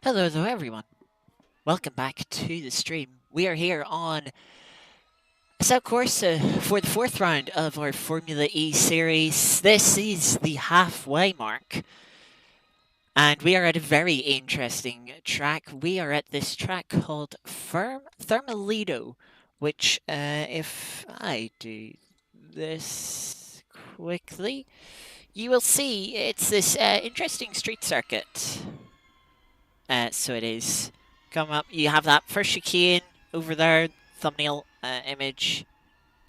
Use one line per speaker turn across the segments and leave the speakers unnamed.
Hello everyone. Welcome back to the stream. We are here on Assetto Corsa for the fourth round of our Formula E series. This is the halfway mark, and we are at a very interesting track. We are at this track called Thermalito, which, if I do this quickly, you will see it's this interesting street circuit. So it is. Come up. You have that first chicane over there, thumbnail image.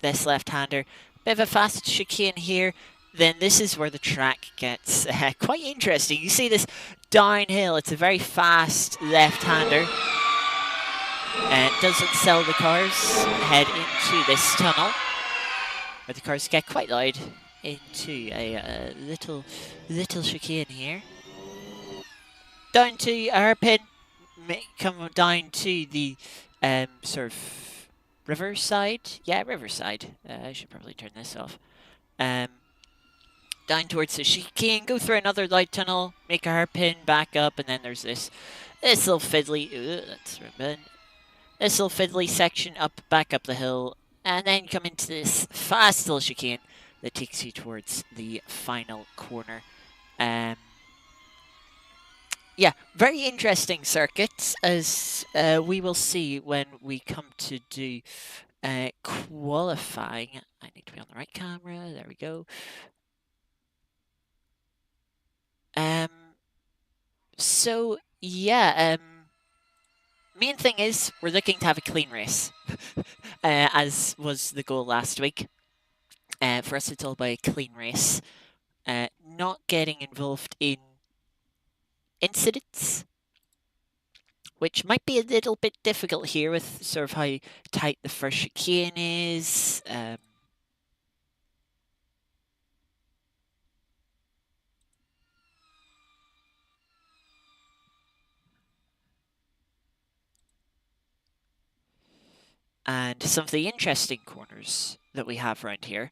This left-hander. Bit of a fast chicane here. Then this is where the track gets quite interesting. You see this downhill. It's a very fast left-hander. And doesn't sell the cars. Head into this tunnel, where the cars get quite loud into a little chicane here. Down to our pin. Come down to the sort of riverside. Yeah, riverside. I should probably turn this off. Um, Down towards the chicane, go through another light tunnel, make a hairpin, back up, and then there's this little fiddly. That's ribbon. This little fiddly section back up the hill, and then come into this fast little chicane that takes you towards the final corner. Um, yeah, very interesting circuits, as we will see when we come to do qualifying. I need to be on the right camera. There we go. Um, so yeah, main thing is we're looking to have a clean race, as was the goal last week. For us, it's all about a clean race, not getting involved in incidents, which might be a little bit difficult here with sort of how tight the first chicane is. And some of the interesting corners that we have around here.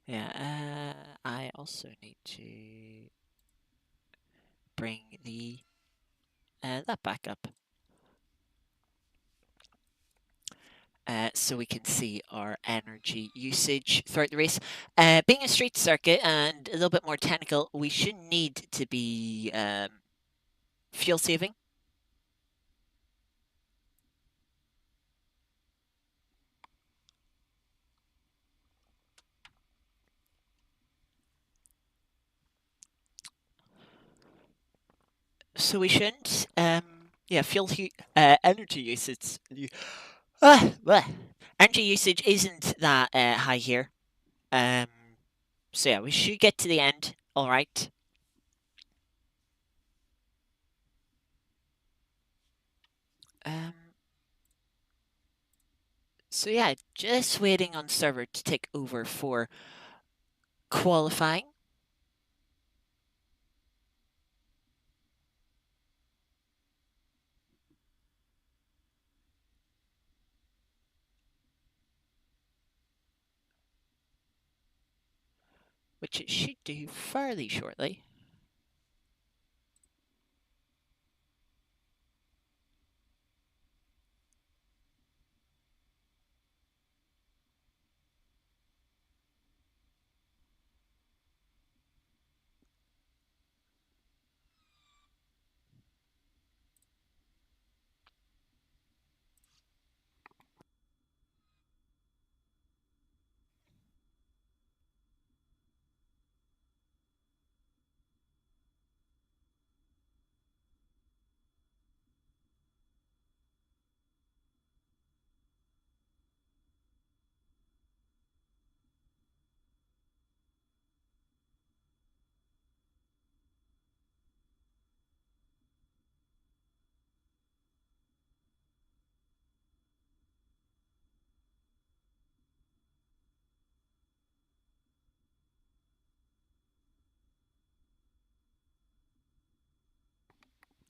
Yeah, I also need to bring the that back up. So we can see our energy usage throughout the race. Being a street circuit and a little bit more technical, we shouldn't need to be fuel saving. So we shouldn't. Yeah, energy usage. Energy usage isn't that high here. Um, so yeah, we should get to the end. All right. Um, so yeah, just waiting on server to take over for qualifying. Which it should do fairly shortly.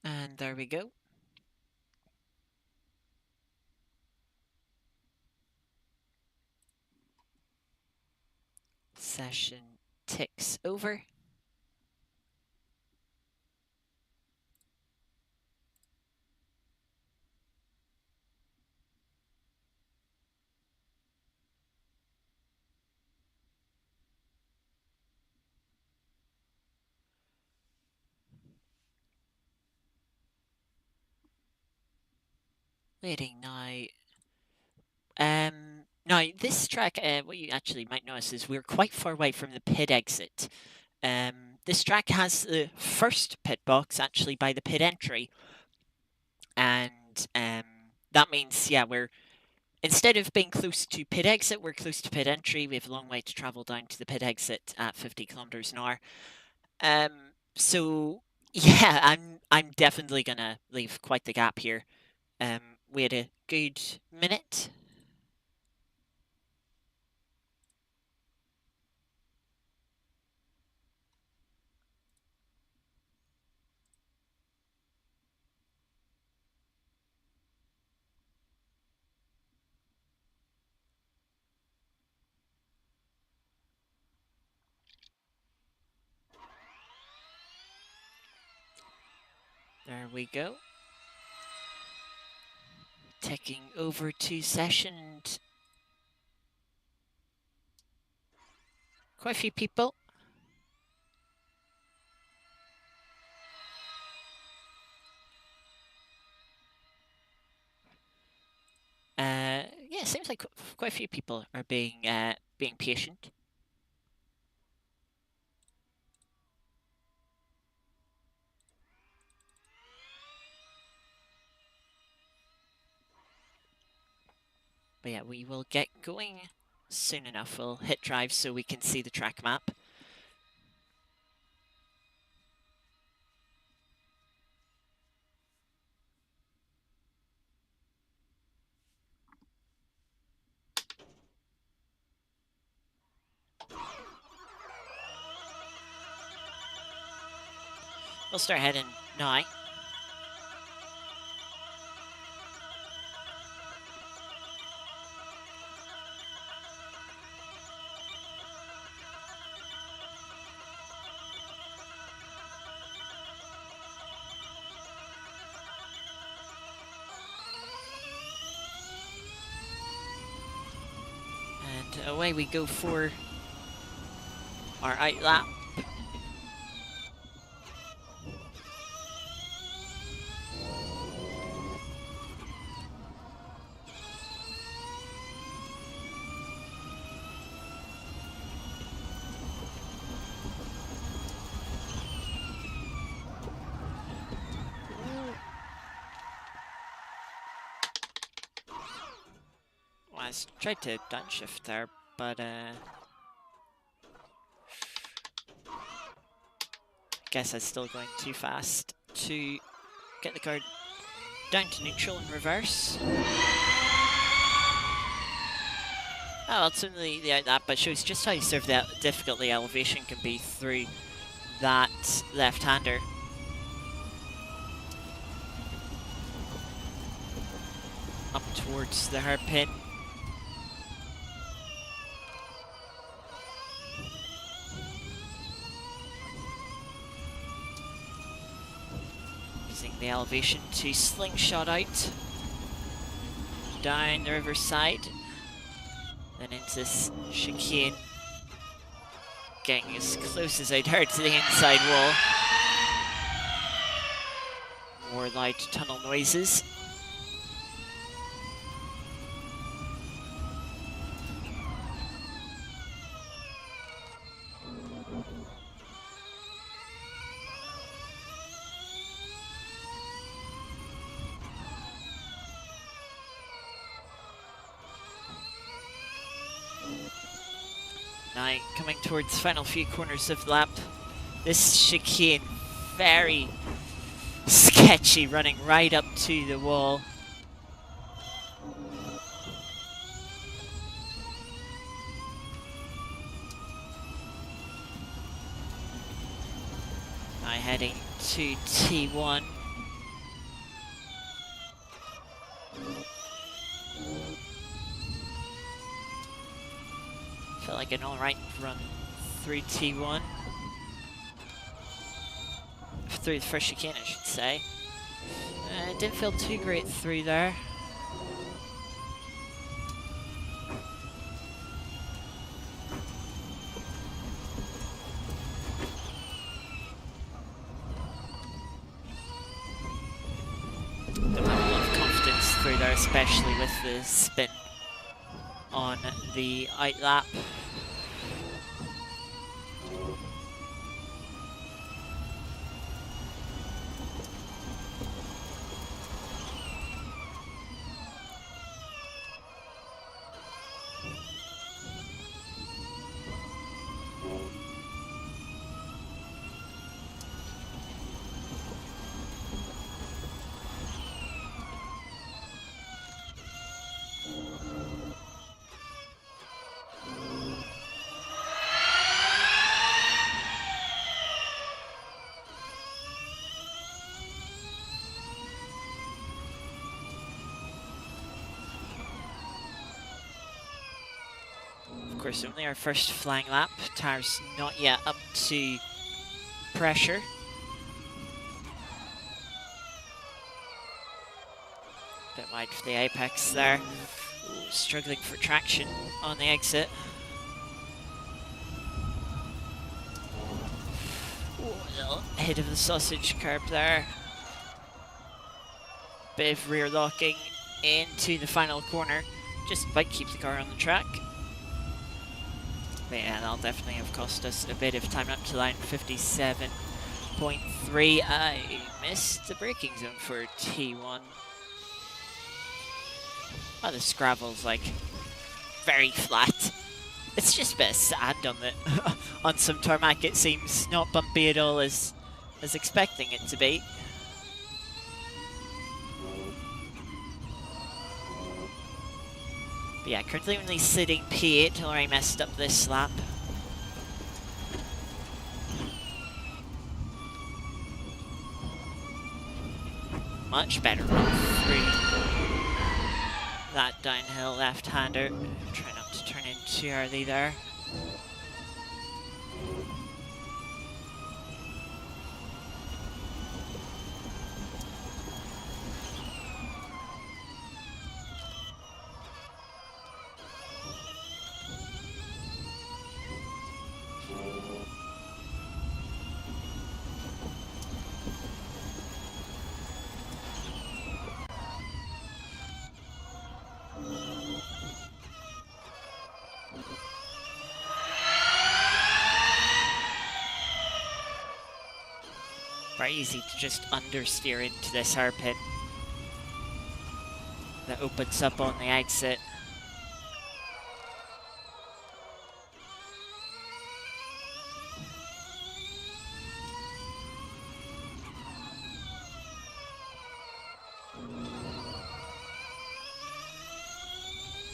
And there we go. Session ticks over. Waiting now. Now this track, what you actually might notice is we're quite far away from the pit exit. This track has the first pit box actually by the pit entry, and that means we're instead of being close to pit exit, we're close to pit entry. We have a long way to travel down to the pit exit at 50 kilometers an hour. So yeah, I'm definitely gonna leave quite the gap here. We had a good minute. There we go. Taking over to session. And quite a few people. Yeah, it seems like quite a few people are being patient. But yeah, we will get going soon enough. We'll hit drive so we can see the track map. We'll start heading now. And away we go for our out lap. Well, I tried to downshift there, but guess I was still going too fast to get the car down to neutral in reverse. Oh, ultimately the out lap, but shows just how sort of that difficult the elevation can be through that left-hander. Up towards the hairpin. Using the elevation to slingshot out. Down the riverside. Then into this chicane. Getting as close as I dare to the inside wall. More loud tunnel noises. Now, coming towards the final few corners of the lap, this chicane, very sketchy, running right up to the wall. Now heading to T1. Felt like an alright run through T1. Through the first chicane, I should say. Didn't feel too great through there. Don't have a lot of confidence through there, especially with the spin on the out lap. Of course, only our first flying lap. Tires not yet up to pressure. Bit wide for the apex there. Ooh, struggling for traction on the exit. Ooh, a little hit of the sausage curb there. Bit of rear locking into the final corner. Just about keep the car on the track. But yeah, that'll definitely have cost us a bit of time up to line 57.3. I missed the braking zone for T1. Oh, the Scrabble's like very flat. It's just a bit of sand on the on some tarmac. It seems not bumpy at all as expecting it to be. But yeah, currently only sitting P8 till I messed up this lap. Much better run through that downhill left-hander. Try not to turn in too early there. Very easy to just understeer into this hairpin that opens up on the exit.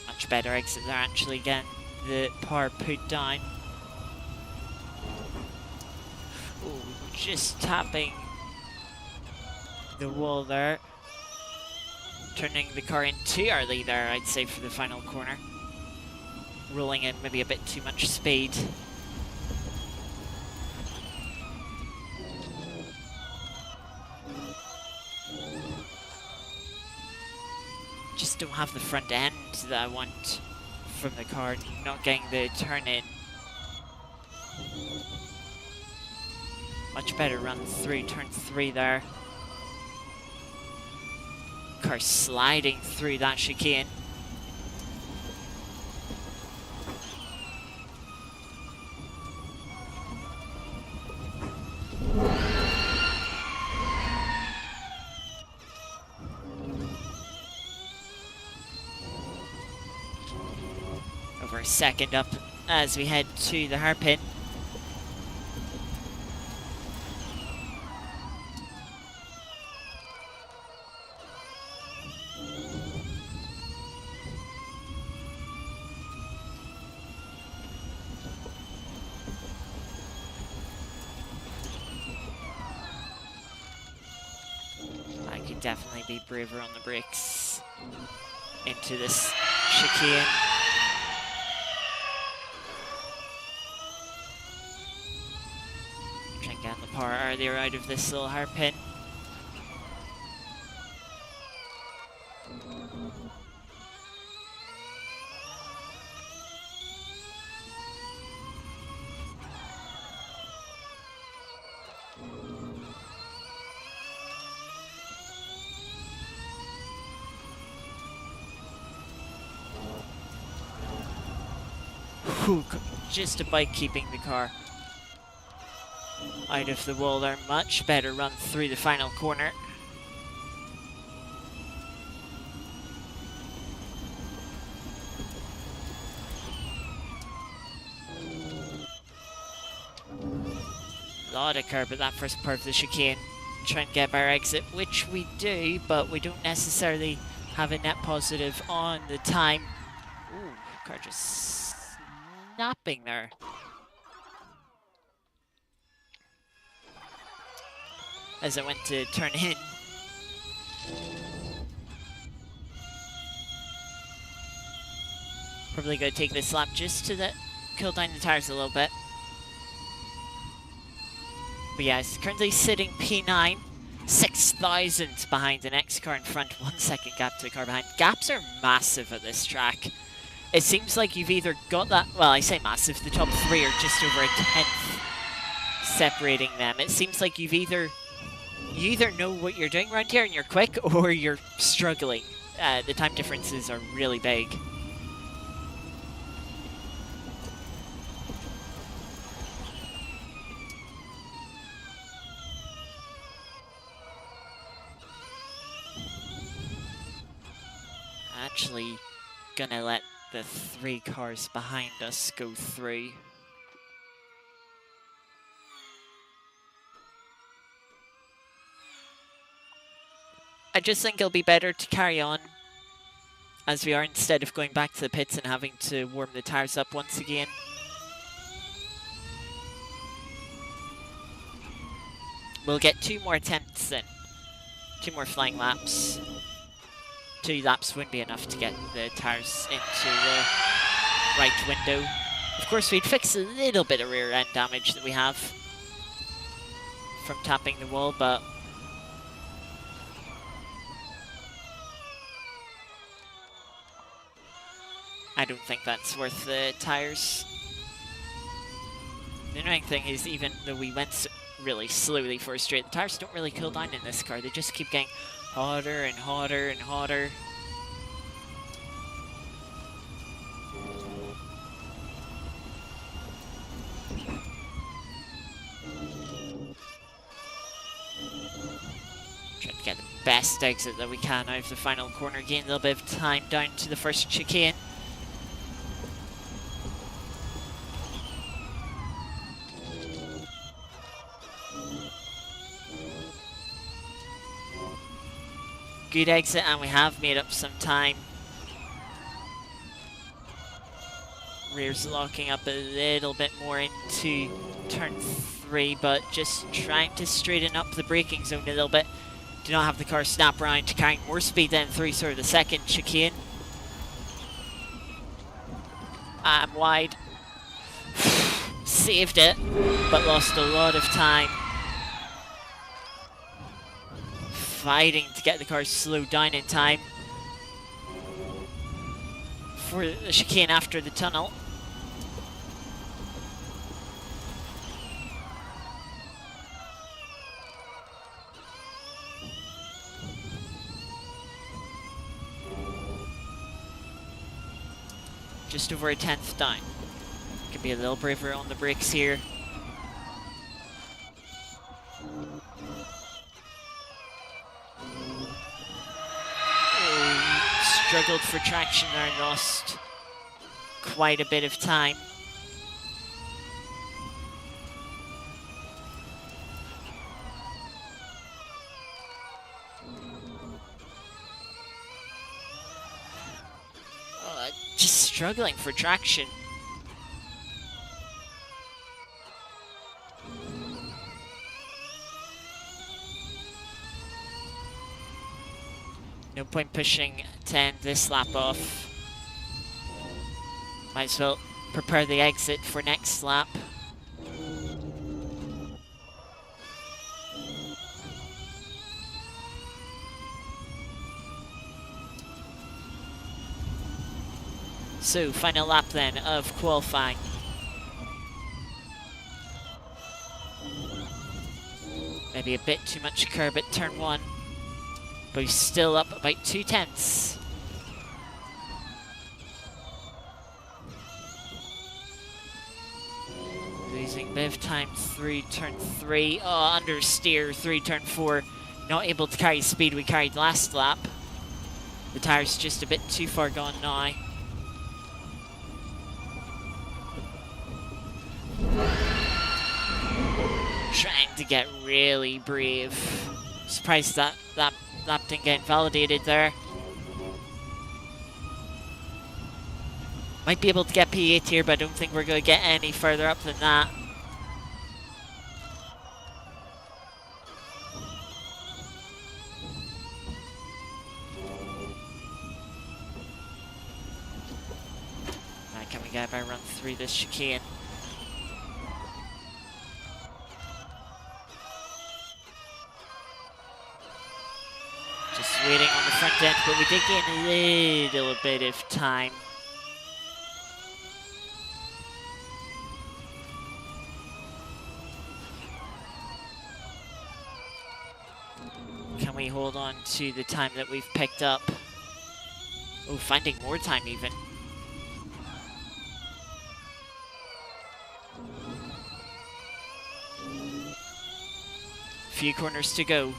Much better exit there, actually, getting the power put down. Ooh, just tapping the wall there. Turning the car in too early there, I'd say, for the final corner. Rolling in maybe a bit too much speed. Just don't have the front end that I want from the car. Not getting the turn in. Much better run through turn 3 there. Car sliding through that chicane. Over a second up as we head to the hairpin. Definitely be braver on the brakes into this chicane. far are they out of this little hairpin? Whew, just about keeping the car out of the wall there. Much better run through the final corner. Lot of curb at that first part of the chicane. Try and get our exit, which we do, but we don't necessarily have a net positive on the time. Ooh, car just snapping there. As I went to turn in. Probably going to take this lap just to cool down the tires a little bit. But yeah, it's currently sitting P9, 6 thousandths behind the next car in front, 1 second gap to the car behind. Gaps are massive at this track. It seems like you've either got that, well, I say massive, the top 3 are just over a 10th separating them. It seems like you either know what you're doing around here and you're quick, or you're struggling. The time differences are really big. Actually gonna let the 3 cars behind us go through. I just think it'll be better to carry on as we are, instead of going back to the pits and having to warm the tires up once again. We'll get 2 more attempts in. 2 more flying laps. 2 laps wouldn't be enough to get the tires into the right window. Of course, we'd fix a little bit of rear end damage that we have from tapping the wall, but I don't think that's worth the tires. The annoying thing is, even though we went really slowly for a straight, the tires don't really cool down in this car. They just keep getting hotter and hotter and hotter. Trying to get the best exit that we can out of the final corner. Gain a little bit of time down to the first chicane. Good exit, and we have made up some time. Rear's locking up a little bit more into turn 3, but just trying to straighten up the braking zone a little bit. Do not have the car snap around, carrying more speed than through sort of the second chicane. I'm wide. Saved it, but lost a lot of time. Fighting to get the car slowed down in time for the chicane after the tunnel. Just over a 10th down. Can be a little braver on the brakes here. Struggled for traction there and lost quite a bit of time. Just struggling for traction. No point pushing 10 this lap off. Might as well prepare the exit for next lap. So, final lap then of qualifying. Maybe a bit too much curb at turn 1. But he's still up about 2 tenths. Losing a bit of time through turn 3. Oh, understeer through turn 4. Not able to carry the speed we carried last lap. The tire's just a bit too far gone now. Trying to get really brave. Surprised that lap didn't get invalidated there. Might be able to get P8 here, but I don't think we're going to get any further up than that. Can we get if I run through this chicane? Just waiting on the front end, but we did gain a little bit of time. Can we hold on to the time that we've picked up? Oh, finding more time even. Few corners to go.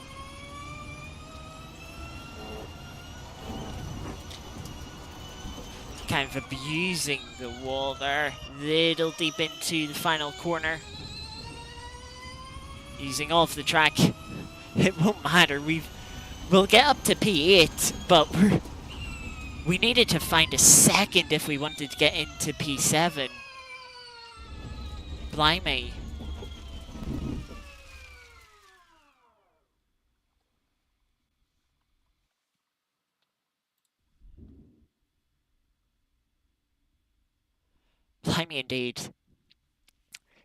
Kind of abusing the wall there. Little deep into the final corner. Using all of the track. It won't matter. We'll get up to P8, but we needed to find a second if we wanted to get into P7. Blimey. Blimey indeed.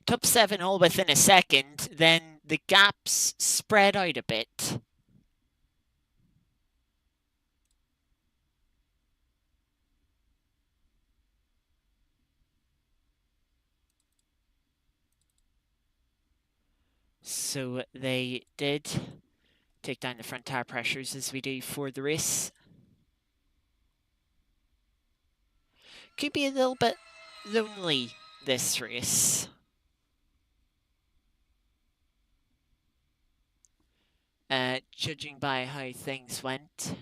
Top 7 all within a second, then the gaps spread out a bit. So they did take down the front tire pressures as we do for the race. Could be a little bit lonely this race. Judging by how things went.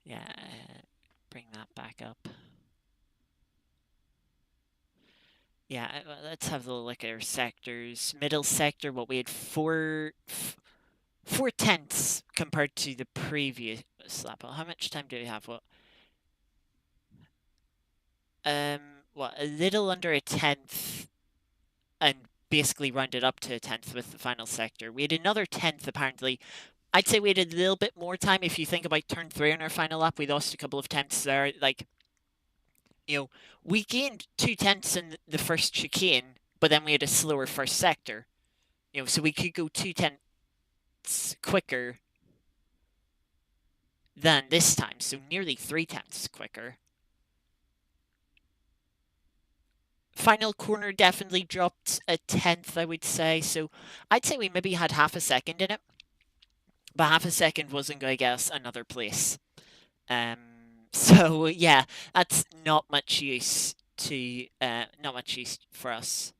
Yeah, bring that back up. Yeah, let's have a look at our sectors. Middle sector, what we had 4 tenths compared to the previous lap. How much time do we have? What, a little under a tenth, and basically rounded up to a tenth with the final sector. We had another tenth apparently. I'd say we had a little bit more time. If you think about turn 3 on our final lap, we lost a couple of tenths there. Like, you know, we gained 2 tenths in the first chicane, but then we had a slower first sector. You know, so we could go 2 tenths quicker than this time, so nearly 3 tenths quicker. Final corner definitely dropped a tenth, I would say, so I'd say we maybe had half a second in it, but half a second wasn't going to get us another place. So yeah, that's not much use for us.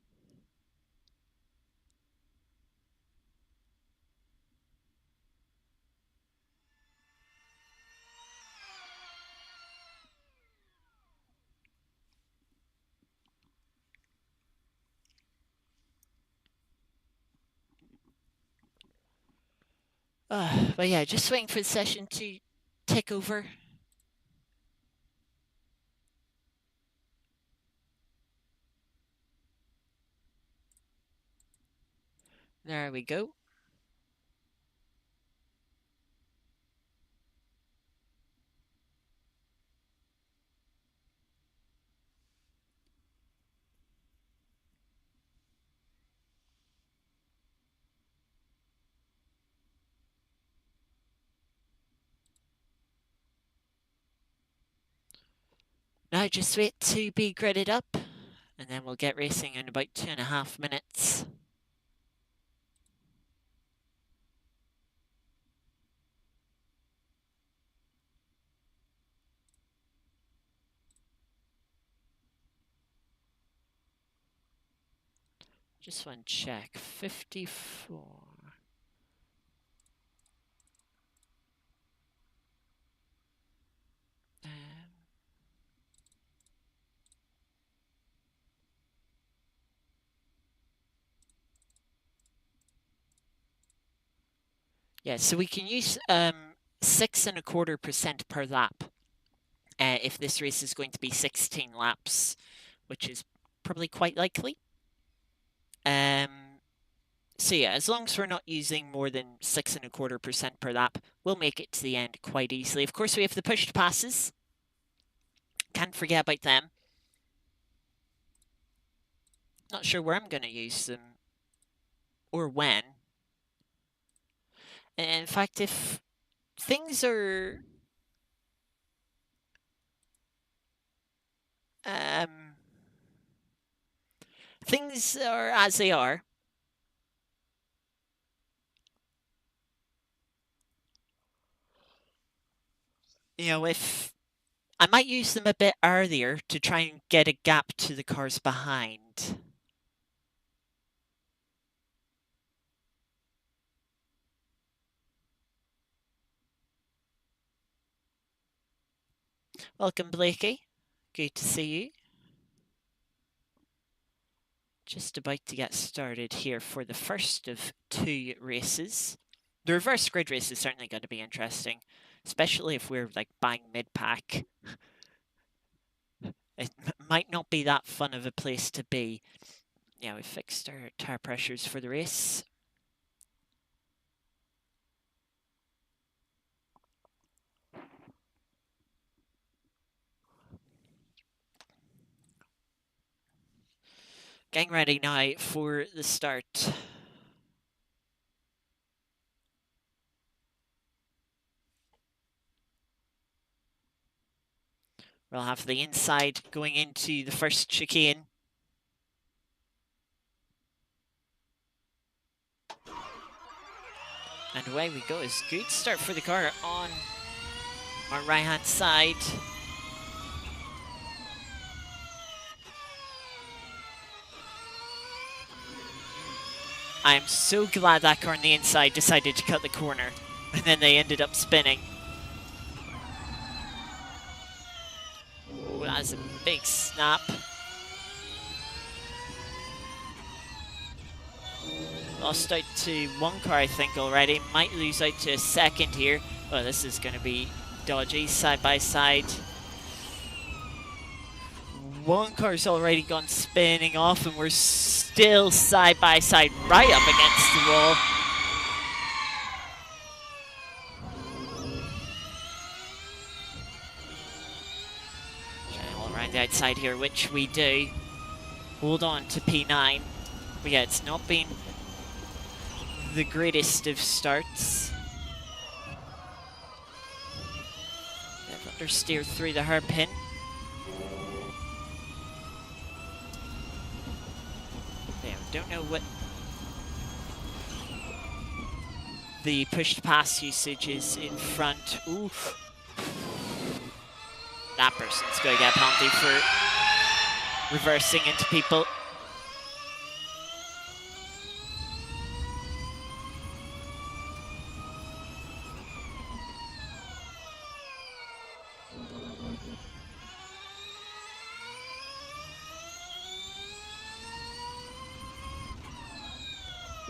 But yeah, just waiting for the session to tick over. There we go. Now just wait to be gridded up, and then we'll get racing in about 2.5 minutes. Just want to check. 54. Yeah, so we can use 6.25% per lap if this race is going to be 16 laps, which is probably quite likely. So yeah, as long as we're not using more than 6.25% per lap, we'll make it to the end quite easily. Of course, we have the pushed passes. Can't forget about them. Not sure where I'm going to use them or when. In fact, if things are things are as they are, you know, if I might use them a bit earlier to try and get a gap to the cars behind. Welcome, Blakey. Good to see you. Just about to get started here for the first of 2 races. The reverse grid race is certainly going to be interesting, especially if we're like buying mid-pack. It might not be that fun of a place to be. Yeah, we fixed our tire pressures for the race. Getting ready now for the start. We'll have the inside going into the first chicane. And away we go. It's a good start for the car on our right-hand side. I'm so glad that car on the inside decided to cut the corner. And then they ended up spinning. Oh, that's a big snap. Lost out to one car, I think, already. Might lose out to a second here. Oh, this is going to be dodgy, side by side. One car's already gone spinning off, and we're still side by side, right up against the wall. All around the outside here, which we do. Hold on to P9. But yeah, it's not been the greatest of starts. They've understeered through the hairpin. Don't know what the pushed pass usage is in front. Ooh. That person's going to get a penalty for reversing into people.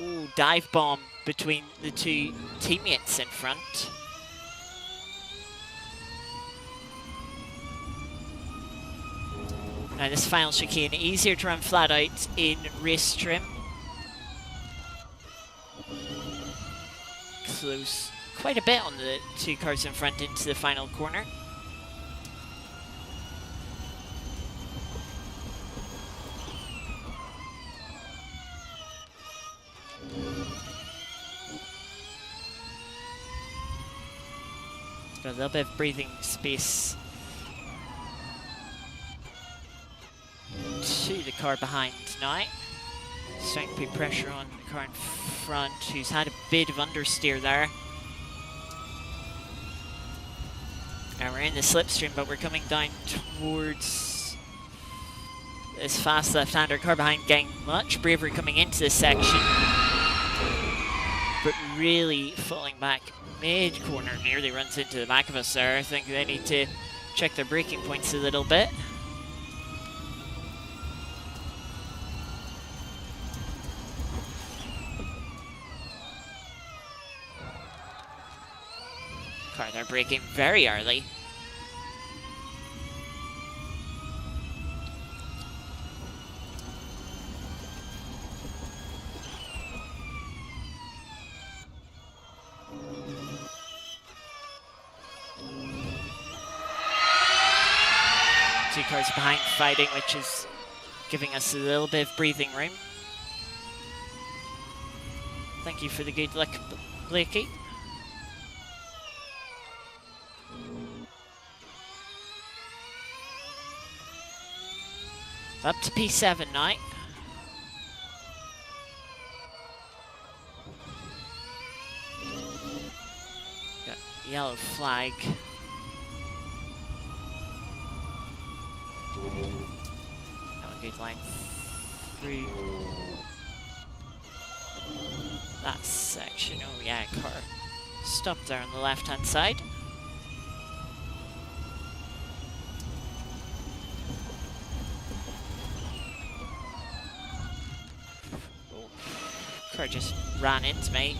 Ooh, dive bomb between the 2 teammates in front. Now this final chicane, easier to run flat out in race trim. Close quite a bit on the 2 cars in front into the final corner. Got a little bit of breathing space car behind now. Starting to put pressure on the car in front, who's had a bit of understeer there. And we're in the slipstream, but we're coming down towards this fast left-hander. Car behind getting much braver coming into this section, but really falling back mid-corner. Nearly runs into the back of us there. I think they need to check their braking points a little bit. Car, they're braking very early. Two cars behind fighting, which is giving us a little bit of breathing room. Thank you for the good luck, Blakey. Up to P7 now. Got yellow flag. Good line through that section. Oh yeah, car stopped there on the left-hand side. Oh, car just ran into me.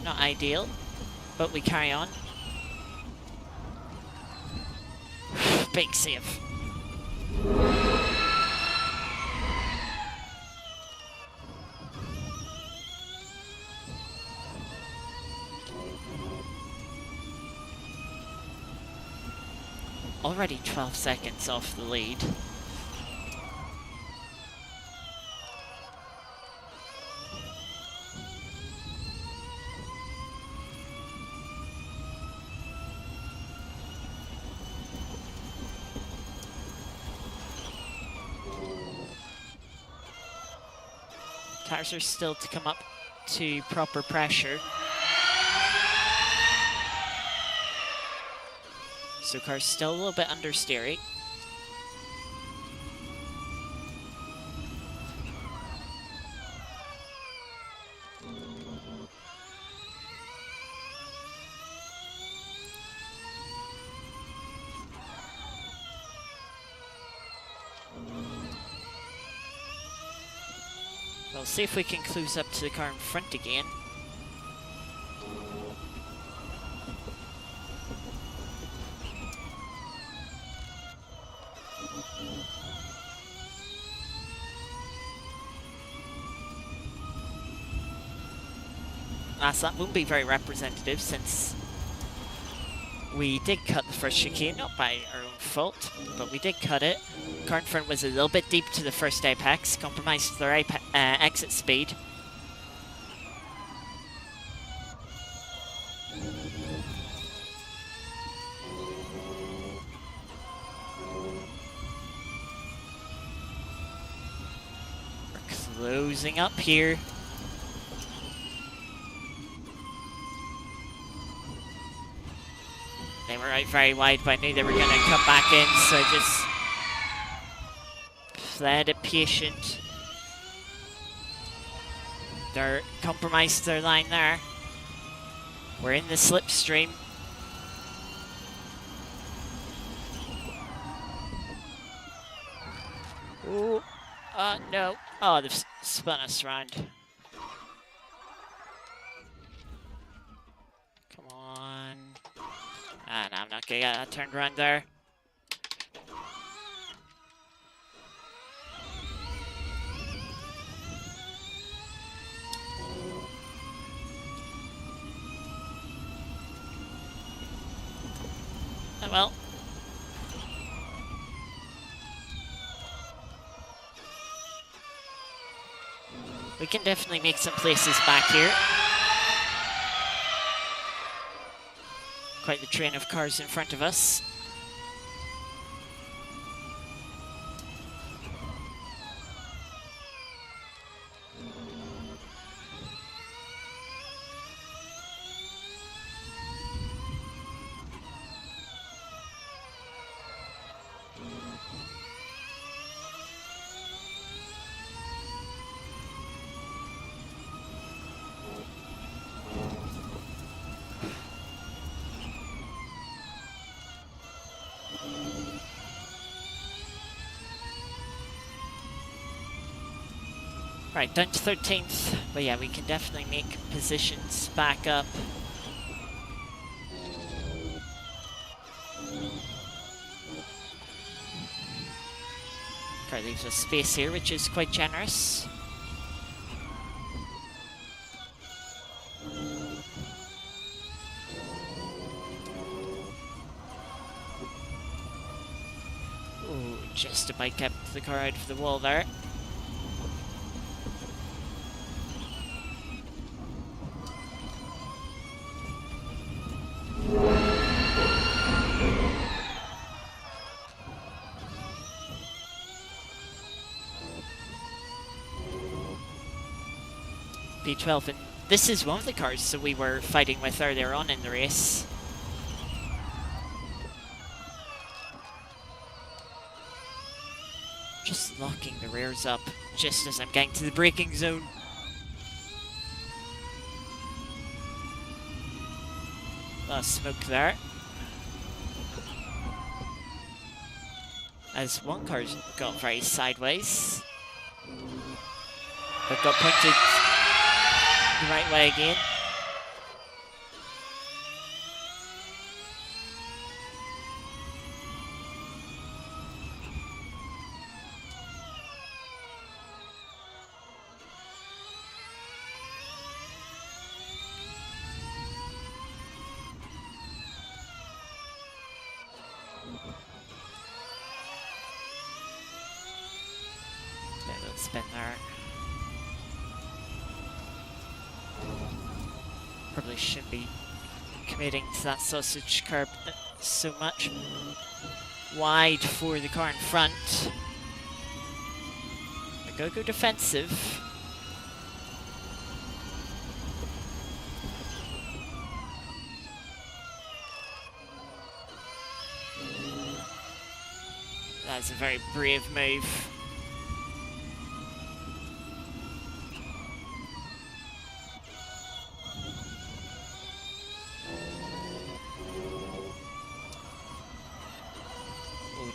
Not ideal, but we carry on. Big save. Already 12 seconds off the lead. Tires are still to come up to proper pressure. So car's still a little bit understeering. We'll see if we can close up to the car in front again. That won't be very representative since we did cut the first chicane, not by our own fault, but we did cut it. Car in front was a little bit deep to the first apex, compromised their exit speed. We're closing up here. They were out very wide, but I knew they were going to come back in, so I just played it patient. They're compromised their line there. We're in the slipstream. Oh, no. Oh, they've spun us around. Come on. Ah, no, I'm not gonna get that turned around there. Oh, well. We can definitely make some places back here. Quite the train of cars in front of us. Right, down to 13th, but yeah, we can definitely make positions back up. Car leaves us space here, which is quite generous. Ooh, just about kept the car out of the wall there. P12, and this is one of the cars that we were fighting with earlier on in the race. Just locking the rears up just as I'm getting to the braking zone. A lot of smoke there. As one car's got very sideways, but got pointed the right way again. Little spin there. Probably shouldn't be committing to that sausage curb so much. Wide for the car in front. I gotta go defensive. That's a very brave move.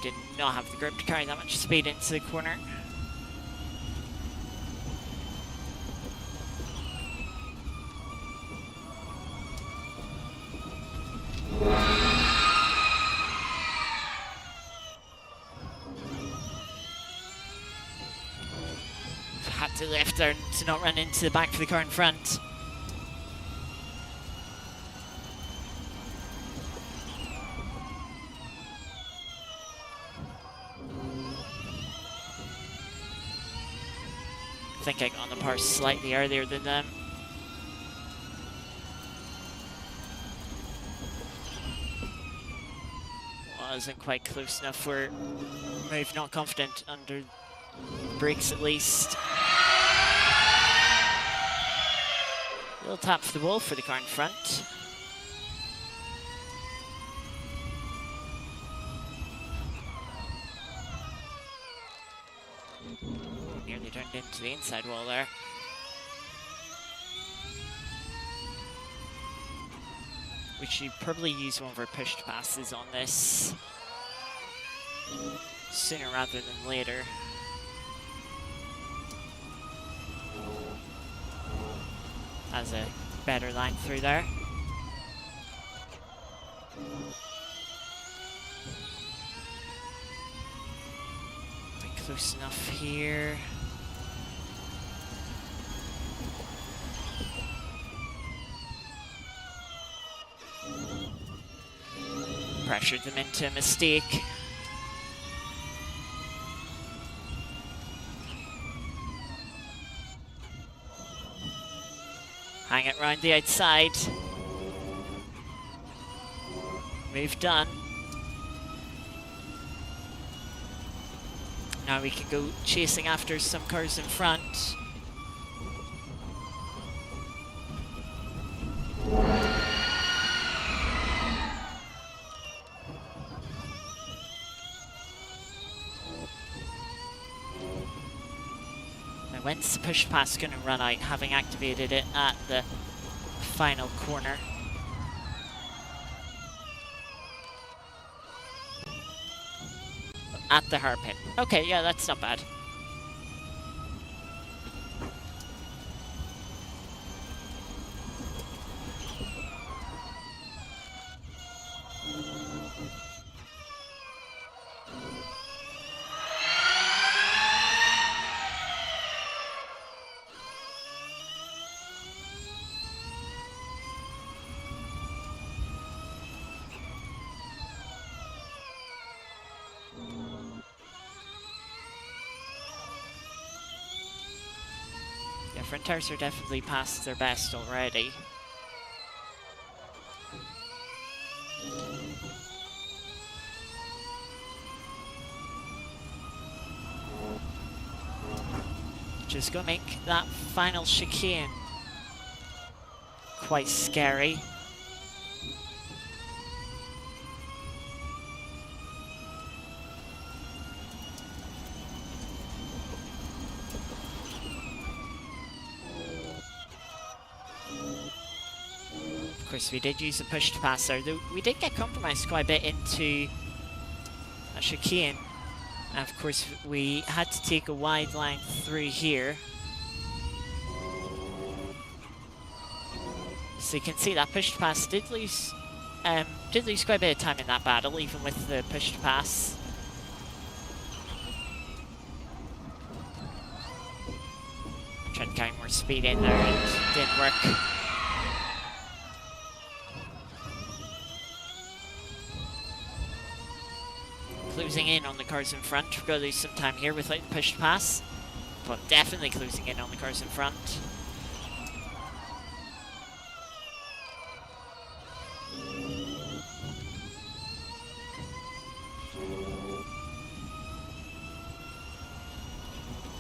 Did not have the grip to carry that much speed into the corner. Had to lift there to not run into the back of the car in front. I think I got on the par slightly earlier than them. Wasn't quite close enough for move, not confident under brakes at least. A little tap for the wall for the car in front. Nearly turned into the inside wall there. We should probably use one of our pushed passes on this sooner rather than later. Has a better line through there. Close enough here. Pressured them into a mistake. Hang it round the outside. Move done. Now we can go chasing after some cars in front. When's the push pass going to run out, having activated it at the final corner? At the hairpin. Okay, yeah, that's not bad. Yeah, front tires are definitely past their best already. Just gonna make that final chicane quite scary. Of course, we did use a push to pass there, though we did get compromised quite a bit into a chicane. And of course, we had to take a wide line through here. So you can see that push to pass did lose quite a bit of time in that battle, even with the push to pass. Tried to carry more speed in there and it didn't work. Closing in on the cars in front. We're going to lose some time here without the push to pass. But definitely closing in on the cars in front.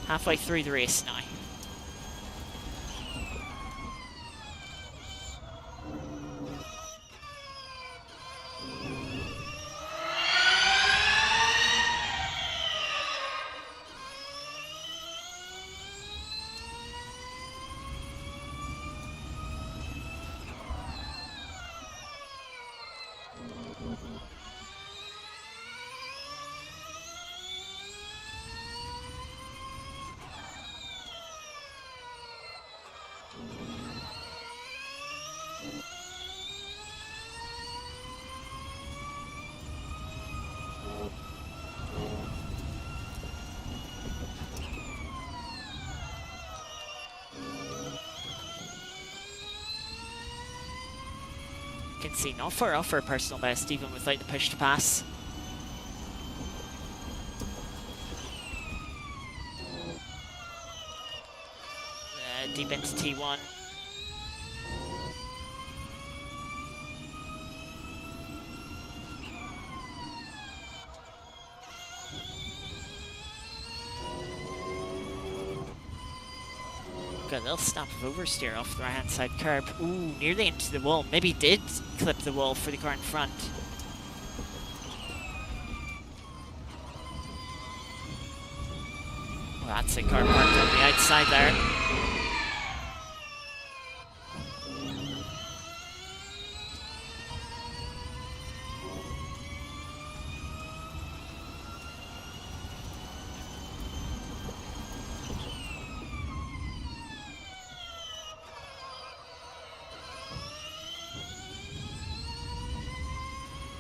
Halfway through the race now. Can see not far off for a personal best, even without the push to pass. Deep into T1. Got a little snap of oversteer off the right hand side curb. Ooh, nearly into the wall. Maybe did clip the wall for the car in front. Well, that's a car parked on the outside there.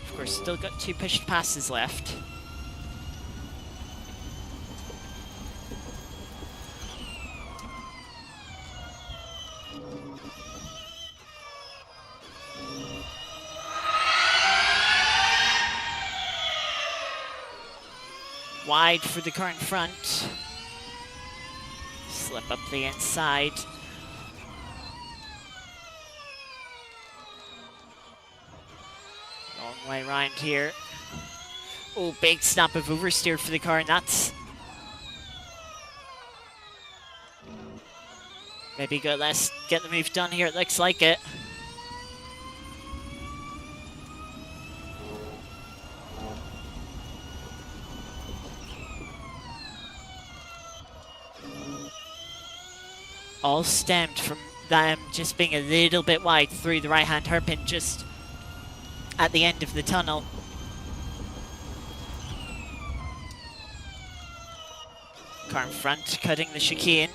Of course, still got 2 pushed passes left. Wide for the car in front. Slip up the inside. Long way around here. Oh, big snap of oversteer for the car, and that's maybe good. Let's get the move done here. It looks like it. All stemmed from them just being a little bit wide through the right-hand hairpin just at the end of the tunnel. Car in front, cutting the chicane.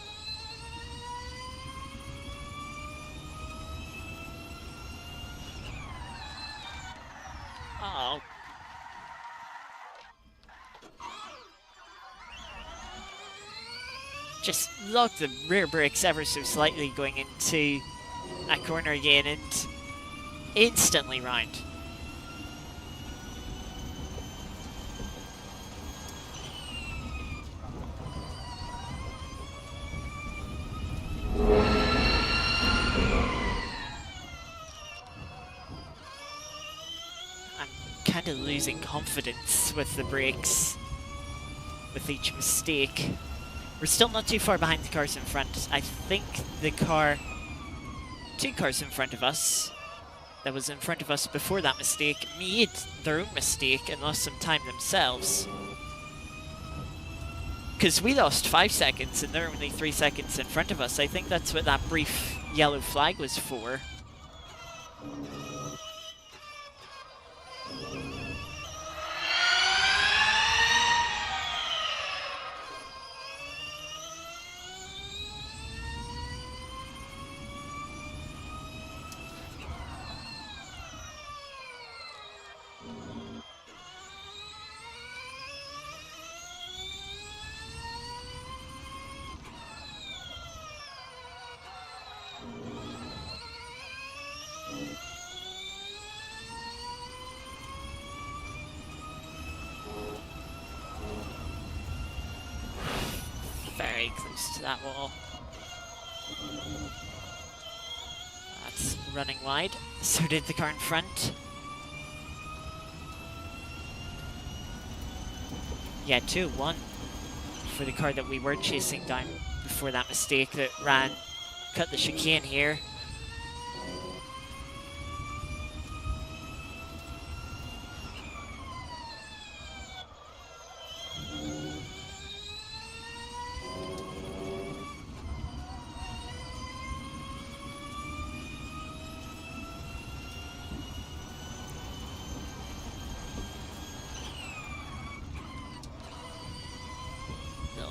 Oh. Just locked the rear brakes ever so slightly going into a corner again and instantly round. I'm kind of losing confidence with the brakes with each mistake. We're still not too far behind the cars in front. I think the car, 2 cars in front of us, that was in front of us before that mistake, made their own mistake and lost some time themselves. Because we lost 5 seconds and they're only 3 seconds in front of us. I think that's what that brief yellow flag was for. Very close to that wall. That's running wide. So did the car in front. Yeah, 2-1 for the car that we were chasing down before that mistake that cut the chicane here.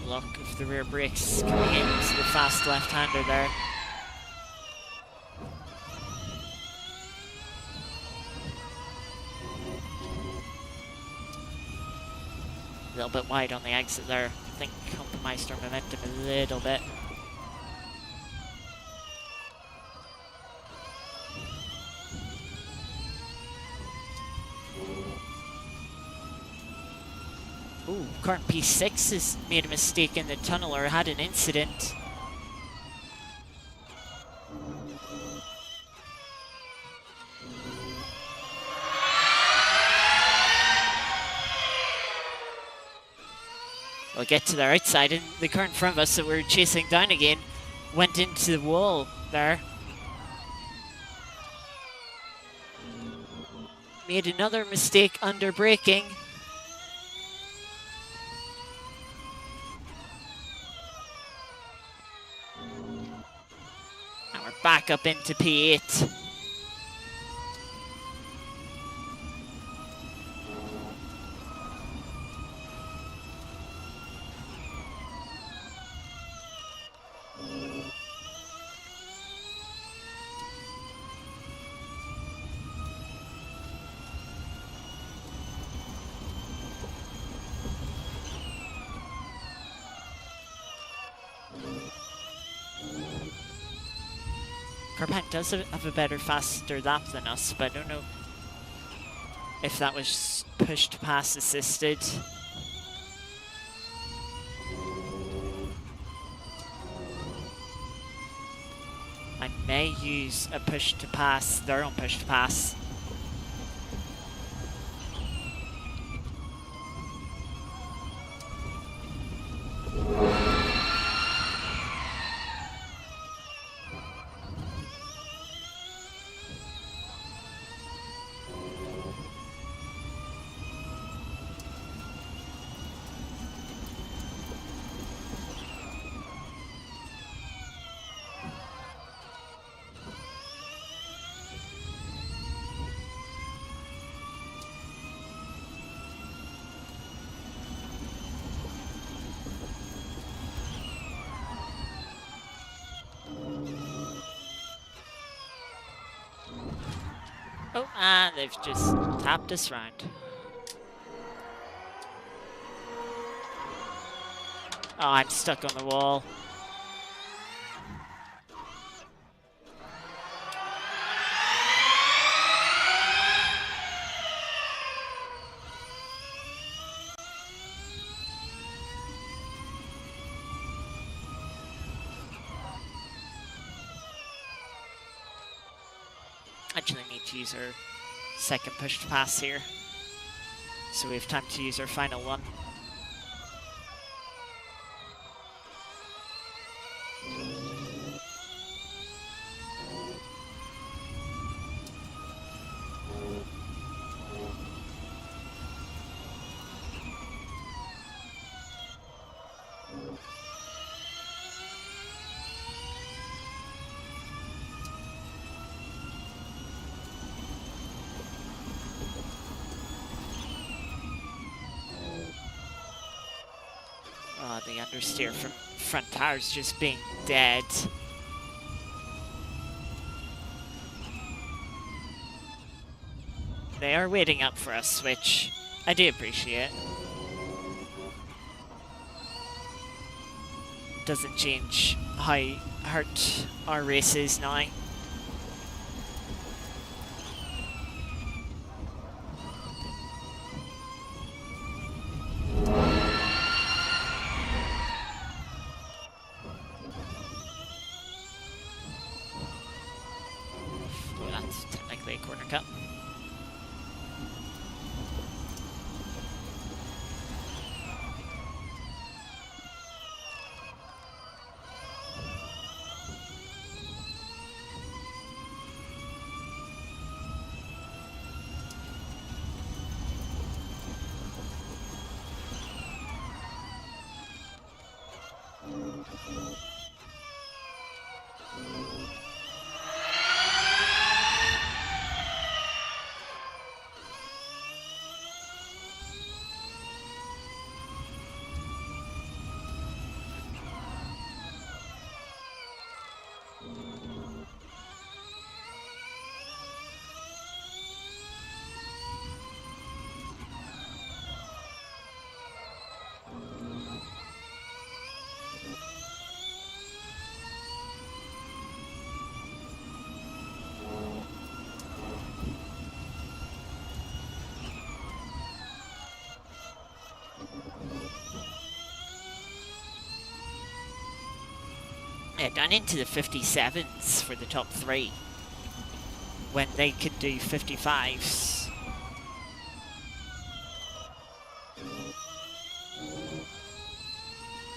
Lock of the rear brakes coming into the fast left-hander there. A little bit wide on the exit there. I think compromised our momentum a little bit. Ooh, car in P6 has made a mistake in the tunnel or had an incident. We'll get to the outside, and the car in front of us that we're chasing down again went into the wall there. Made another mistake under braking. Back up into P8. Carpan does have a better, faster lap than us, but I don't know if that was push to pass assisted. I may use a push to pass, their own push to pass. Oh, and they've just tapped us round. Oh, I'm stuck on the wall. Actually need to use our second push to pass here, so we have time to use our final one. Oh, the understeer from front tires just being dead. They are waiting up for us, which I do appreciate. Doesn't change how hard our race is now. That's technically a corner cut. Yeah, down into the 57s for the top three, when they could do 55s.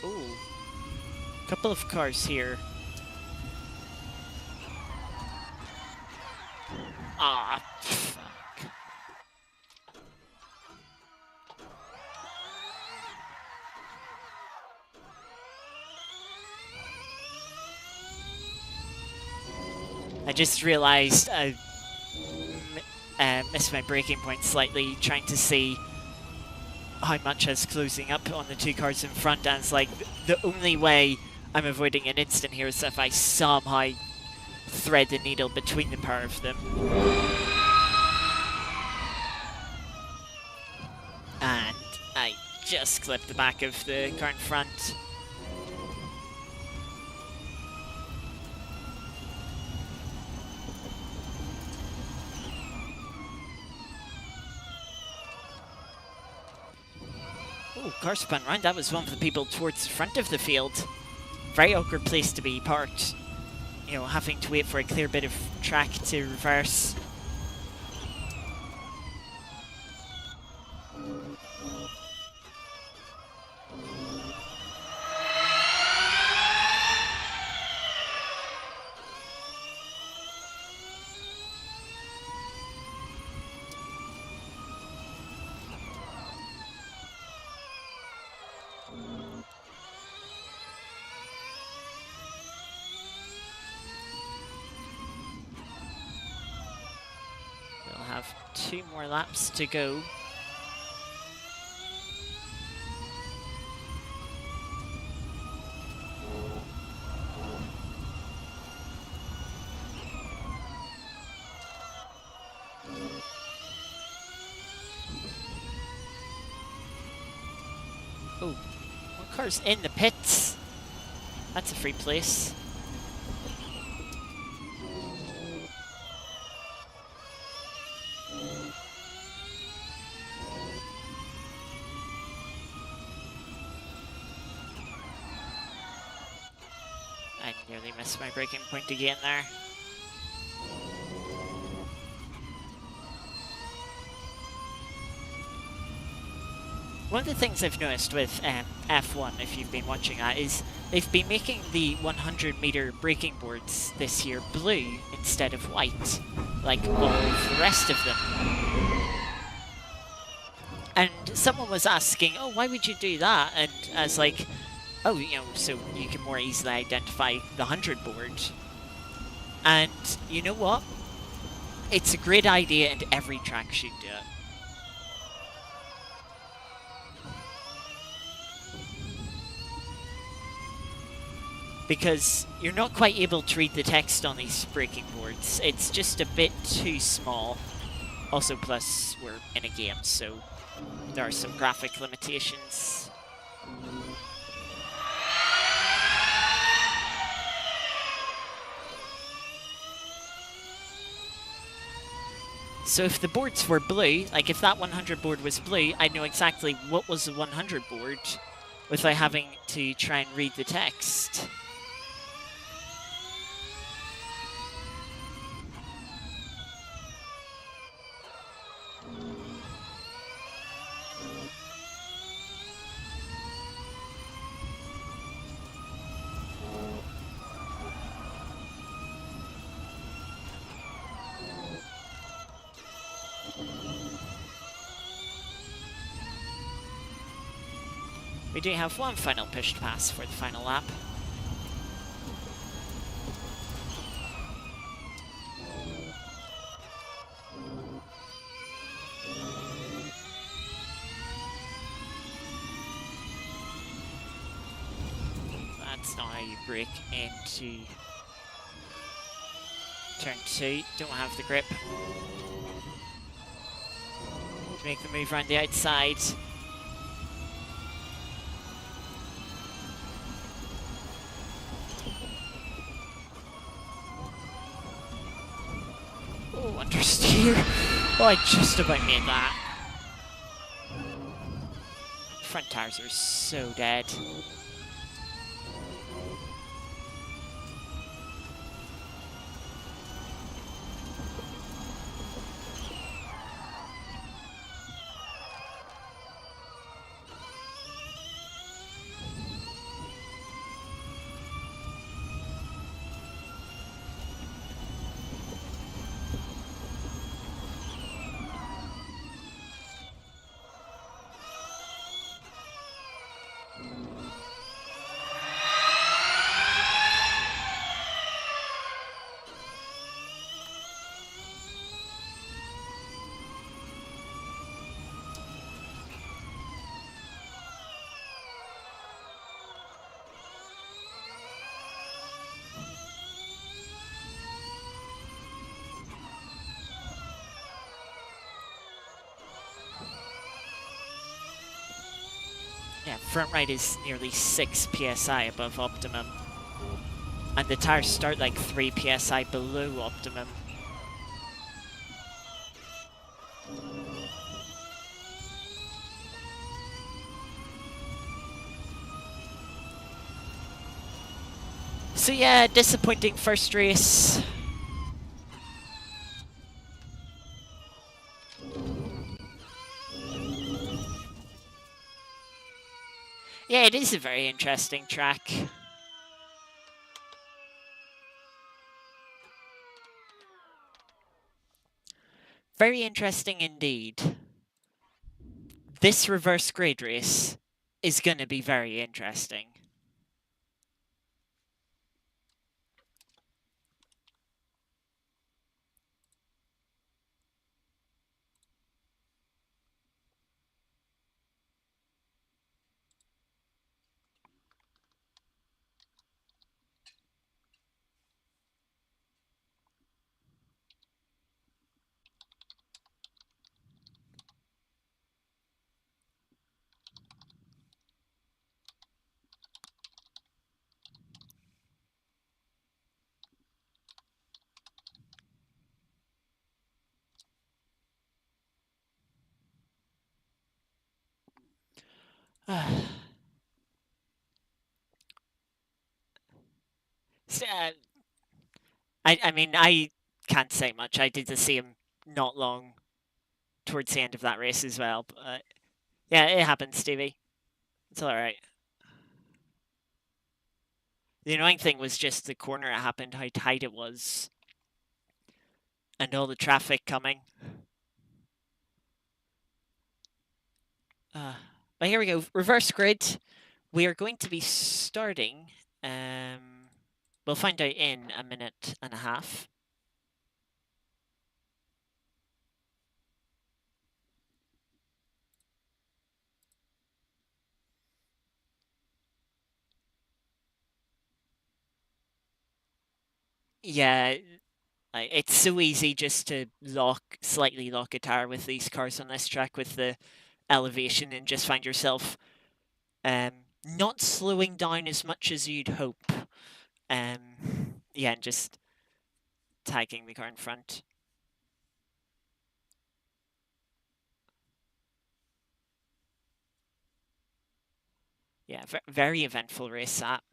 Ooh, couple of cars here. Ah, fuck. I just realized I missed my braking point slightly, trying to see how much I was closing up on the two cars in front, and it's like the only way I'm avoiding an instant here is if I somehow thread the needle between the pair of them. And I just clipped the back of the car in front. Oh, car spun round. That was one of the people towards the front of the field. Very awkward place to be parked. You know, having to wait for a clear bit of track to reverse. We'll have 2 more laps to go. Oh, one car's in the pits. That's a free place. I nearly missed my braking point again there. One of the things I've noticed with F1, if you've been watching that, is they've been making the 100-meter braking boards this year blue instead of white, like all of the rest of them. And someone was asking, oh, why would you do that? And I was like, oh, you know, so you can more easily identify the 100 board. And you know what? It's a great idea and every track should do it. Because you're not quite able to read the text on these braking boards. It's just a bit too small. Also, plus, we're in a game, so there are some graphic limitations. So if the boards were blue, like if that 100 board was blue, I'd know exactly what was the 100 board without having to try and read the text. We do have one final pushed pass for the final lap. That's not how you brake into turn 2. Don't have the grip. Make the move around the outside. Oh, understeer. Oh, I just about made that. Front tires are so dead. Yeah, front right is nearly 6 psi above optimum. And the tires start like 3 psi below optimum. So yeah, disappointing first race. Yeah, it is a very interesting track. Very interesting indeed. This reverse grade race is going to be very interesting. So, I mean, I can't say much. I did the same not long towards the end of that race as well. But yeah, it happens, Stevie. It's all right. The annoying thing was just the corner it happened, how tight it was, and all the traffic coming. But here we go. Reverse grid. We are going to be starting. We'll find out in a minute and a half. Yeah, it's so easy just to slightly lock a tire with these cars on this track with the elevation and just find yourself not slowing down as much as you'd hope. Yeah, and just tagging the car in front. Yeah, very eventful race that.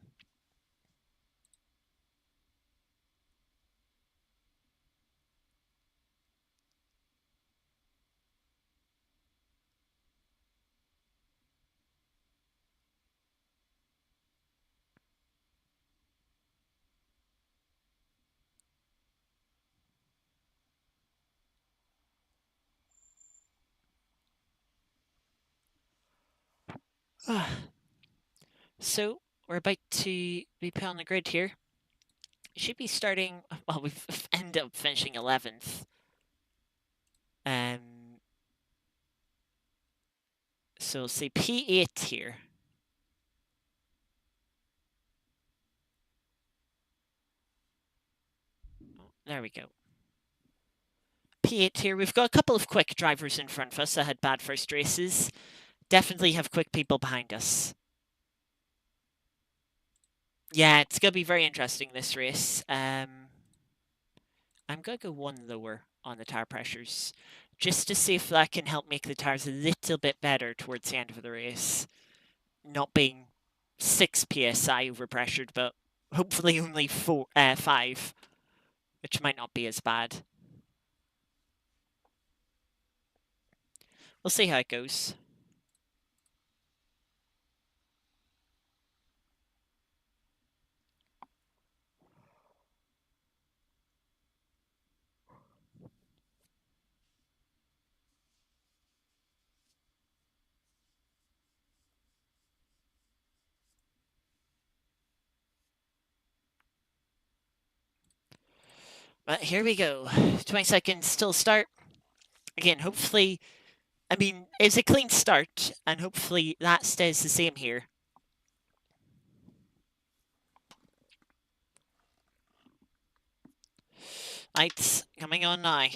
So we're about to be put on the grid here. Should be starting. Well, we've ended up finishing 11th. So we'll say P8 here. Oh, there we go. P8 here. We've got a couple of quick drivers in front of us that had bad first races. Definitely have quick people behind us. Yeah, it's going to be very interesting, this race. I'm going to go one lower on the tire pressures, just to see if that can help make the tires a little bit better towards the end of the race. Not being 6 psi overpressured, but hopefully only 5, which might not be as bad. We'll see how it goes. But here we go. 20 seconds till start. Again, hopefully, I mean, it's a clean start, and hopefully that stays the same here. Lights coming on now.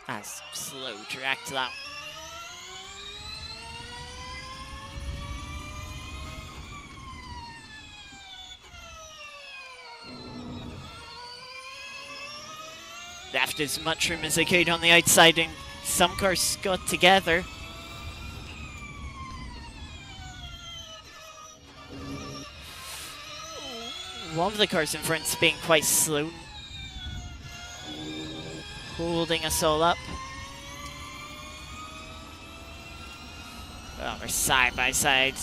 That's slow to react to that. Left as much room as they could on the outside, and some cars got together. One of the cars in front's being quite slow, holding us all up. Well, we're side by side.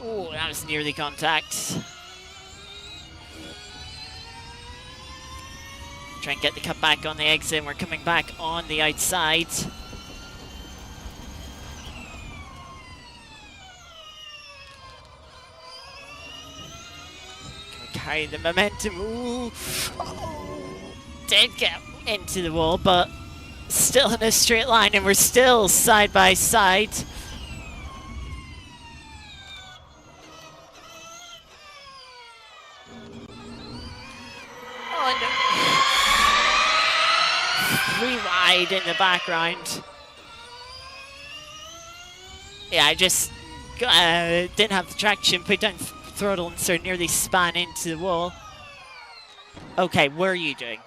Oh, that was nearly contact. Try and get the cut back on the exit. We're coming back on the outside. Carry the momentum. Ooh. Oh, did get into the wall, but still in a straight line, and we're still side by side. Oh, no. 3 wide in the background. Yeah, I just Didn't have the traction, put down throttle and so nearly span into the wall. Okay, what are you doing?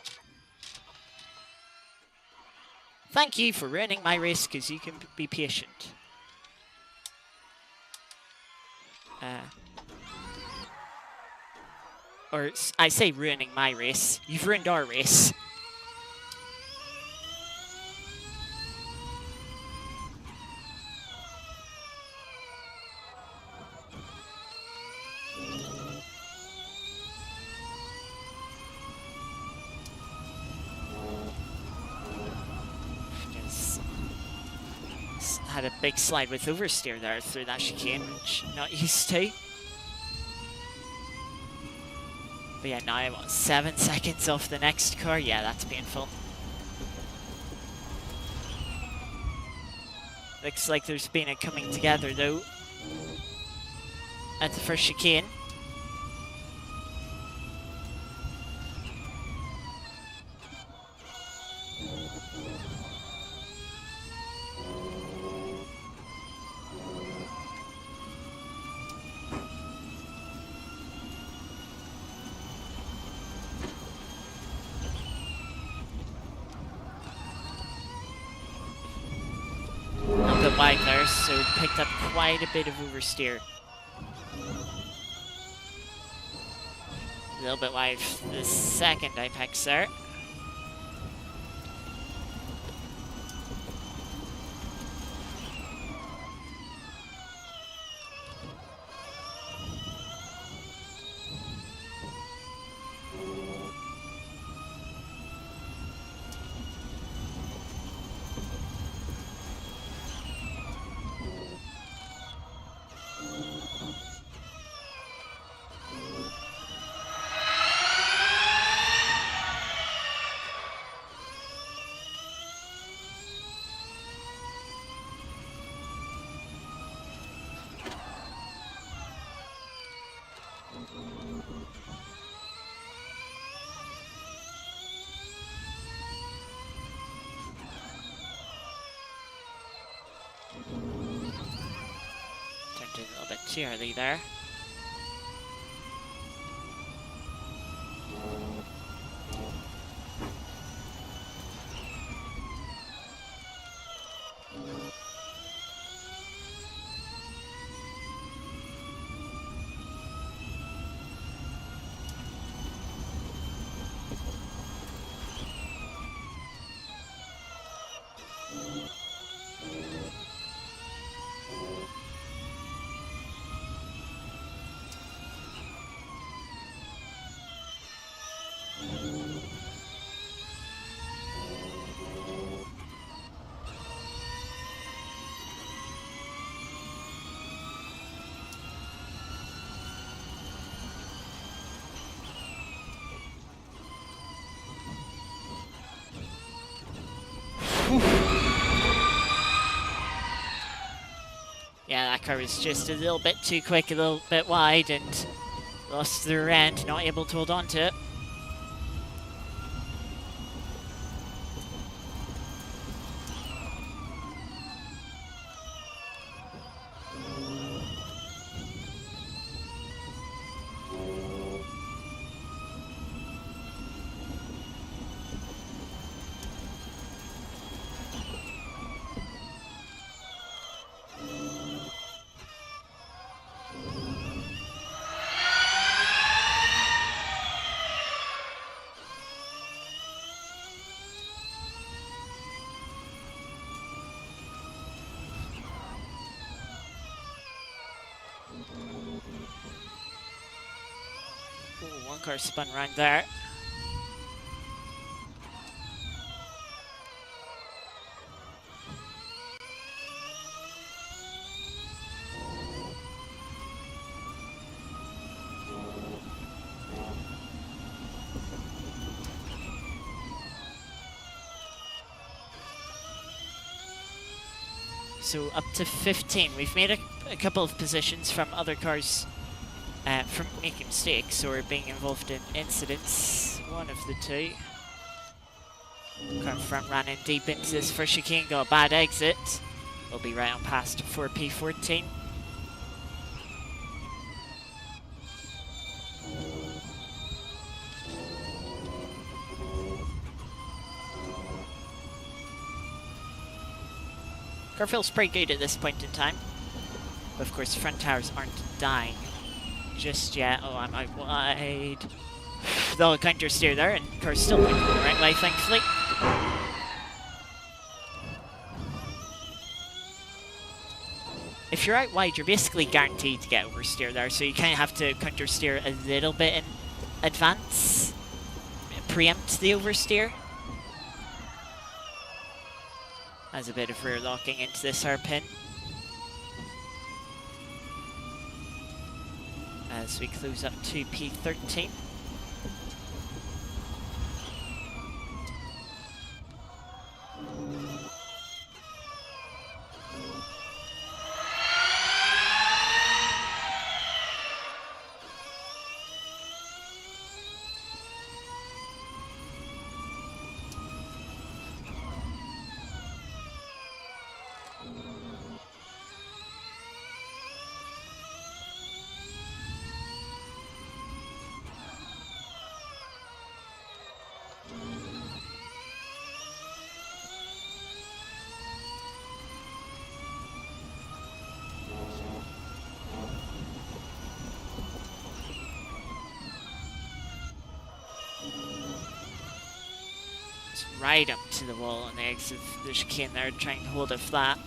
Thank you for ruining my race, because you can be patient. Or I say ruining my race. You've ruined our race. Had a big slide with oversteer there through that chicane, which I'm not used to. But yeah, now I'm 7 seconds off the next car. Yeah, that's painful. Looks like there's been a coming together though at the first chicane. Wide there, so picked up quite a bit of oversteer. A little bit wide the second apex there. Turned in a little bit too early there. Yeah, that car was just a little bit too quick, a little bit wide, and lost the rear end, not able to hold on to it. Ooh, one car spun around there. So up to 15. We've made a couple of positions from other cars from making mistakes or being involved in incidents. One of the two. Car in front ran in deep into this first chicane, got a bad exit. We'll be right on past 4P14. Car feels pretty good at this point in time. But of course, the front tires aren't dying just yet. Oh, I'm out wide. They'll counter steer there, and car's still going the right way, thankfully. If you're out wide, you're basically guaranteed to get oversteer there, so you kind of have to counter steer a little bit in advance, preempt the oversteer. As a bit of rear locking into this hairpin. As we close up to P13. Right up to the wall on the exit of the chicane there, trying to hold it flat.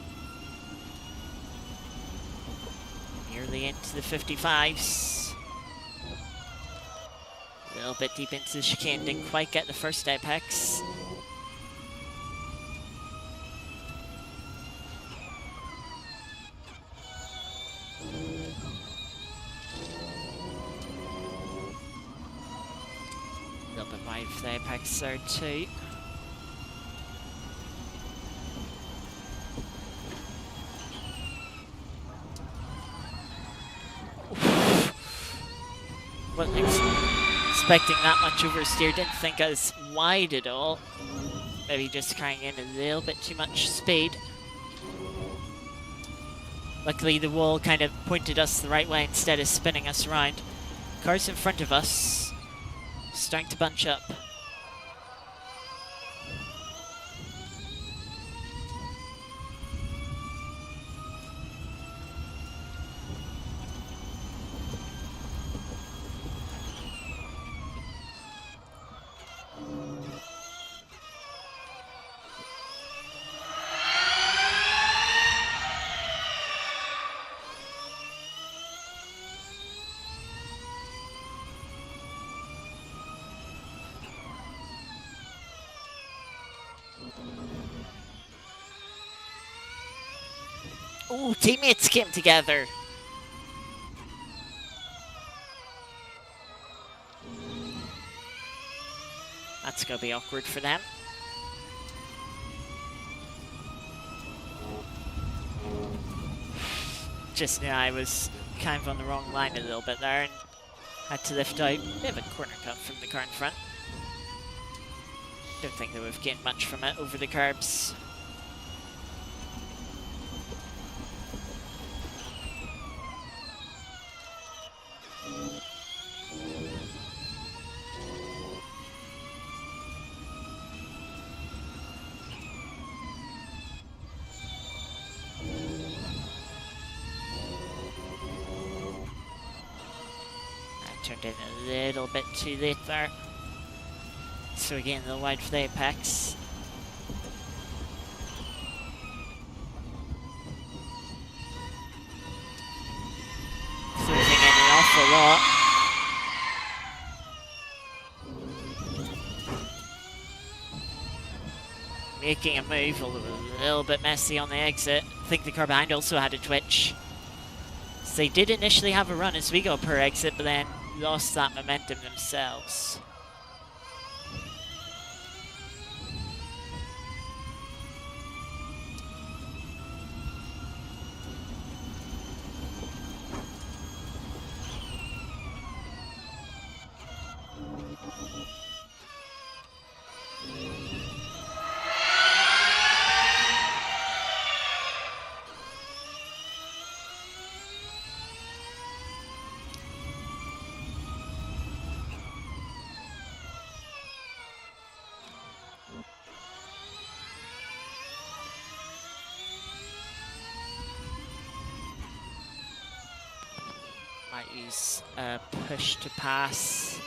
Nearly into the 55s. A little bit deep into the chicane, didn't quite get the first apex. A little bit wide for the apex there too. Wasn't expecting that much oversteer, didn't think I was wide at all. Maybe just carrying in a little bit too much speed. Luckily the wall kind of pointed us the right way instead of spinning us around. Cars in front of us starting to bunch up. Ooh, teammates came together. That's gonna be awkward for them. Just knew I was kind of on the wrong line a little bit there and had to lift out. Bit of a corner cut from the car in front. Don't think that we've gained much from it over the curbs. Turned in a little bit too late there. So again, a little wide for the apex. Closing in an awful lot. Making a move, a little bit messy on the exit. I think the car behind also had a twitch. So they did initially have a run as we go per exit, but then lost that momentum themselves. Might use a push to pass.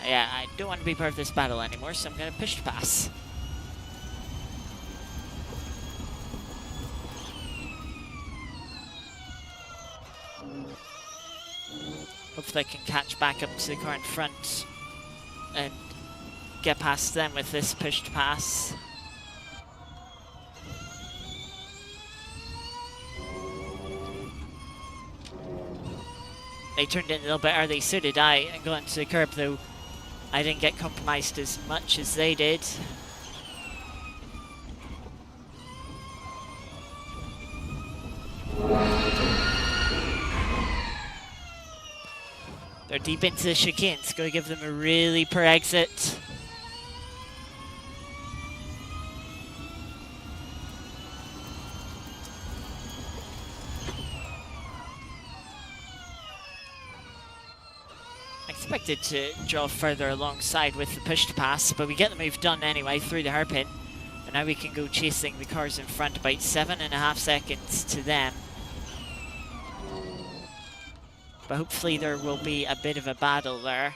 Yeah, I don't want to be part of this battle anymore, so I'm going to push to pass. Hopefully I can catch back up to the car in front and get past them with this push to pass. They turned in a little bit early, so did I, and got into the curb, though I didn't get compromised as much as they did. They're deep into the chicanes. Gotta give them a really poor exit. Expected to draw further alongside with the push to pass, but we get the move done anyway through the hairpin. And now we can go chasing the cars in front, about 7.5 seconds to them. But hopefully there will be a bit of a battle there.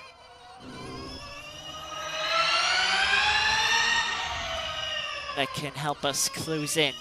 That can help us close in.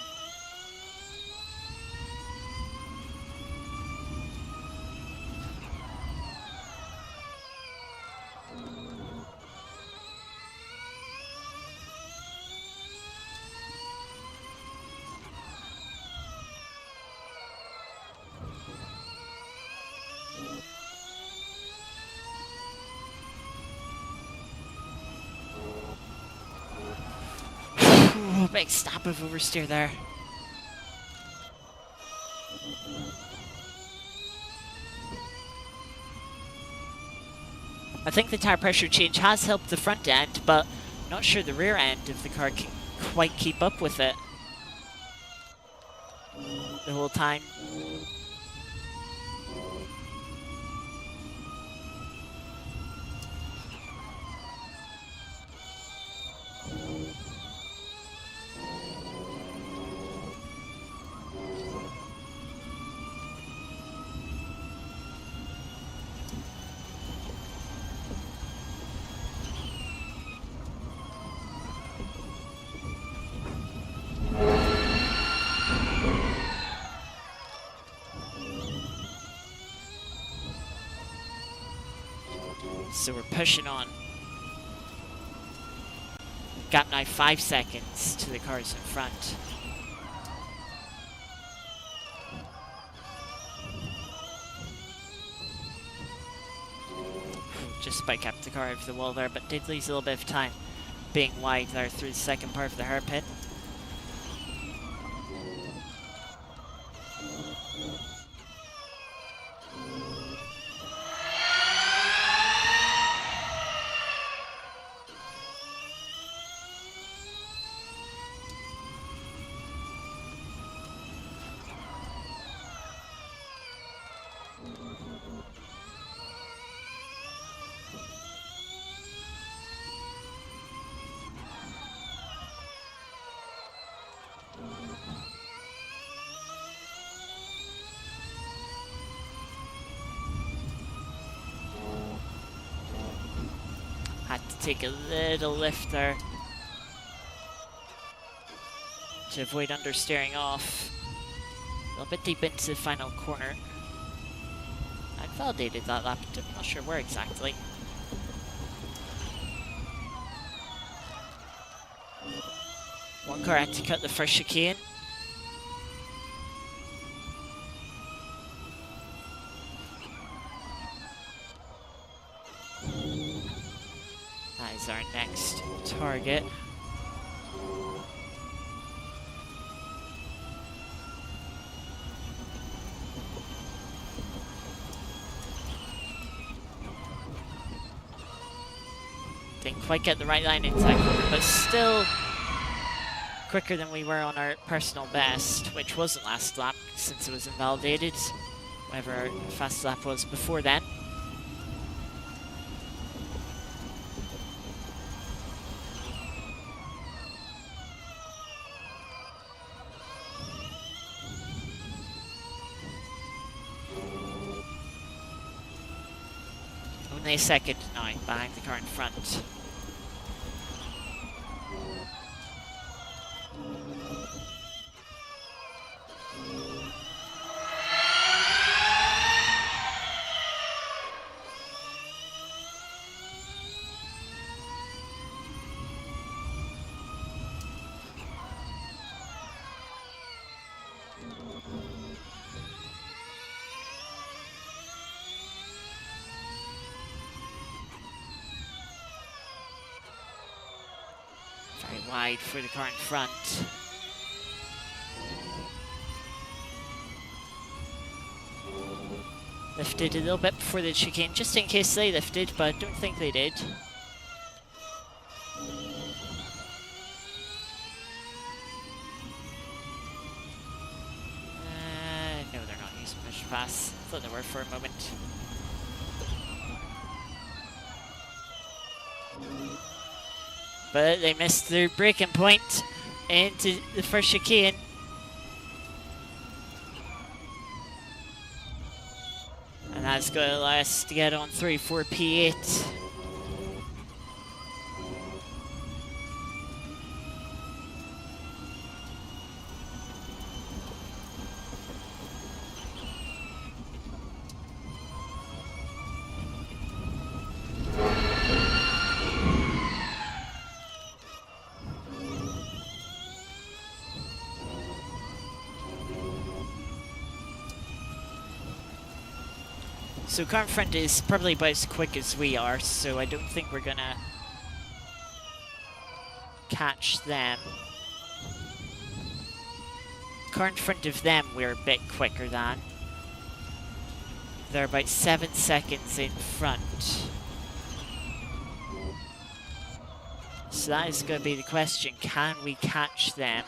Big stop of oversteer there. I think the tire pressure change has helped the front end, but not sure the rear end of the car can quite keep up with it the whole time. So we're pushing on. Gap now 5 seconds to the cars in front. Just about kept the car over the wall there, but did lose a little bit of time being wide there through the second part of the hairpin. Had to take a little lift there to avoid understeering off. A little bit deep into the final corner. I'd validated that lap, but I'm not sure where exactly. One car had to cut the first chicane. That is our next target. Didn't quite get the right line into that corner, but still quicker than we were on our personal best, which wasn't last lap since it was invalidated. whatever our fastest lap was before then. Only a second now behind the car in front. Very wide for the car in front. Lifted a little bit before the chicane, just in case they lifted, but I don't think they did. No, they're not using push pass. Thought they were for a moment. But they missed their braking point into the first chicane. And that's going to allow us to get on through for P8. So car in front is probably about as quick as we are, so I don't think we're gonna catch them. Car in front of them we're a bit quicker than. They're about 7 seconds in front. So that is going to be the question, can we catch them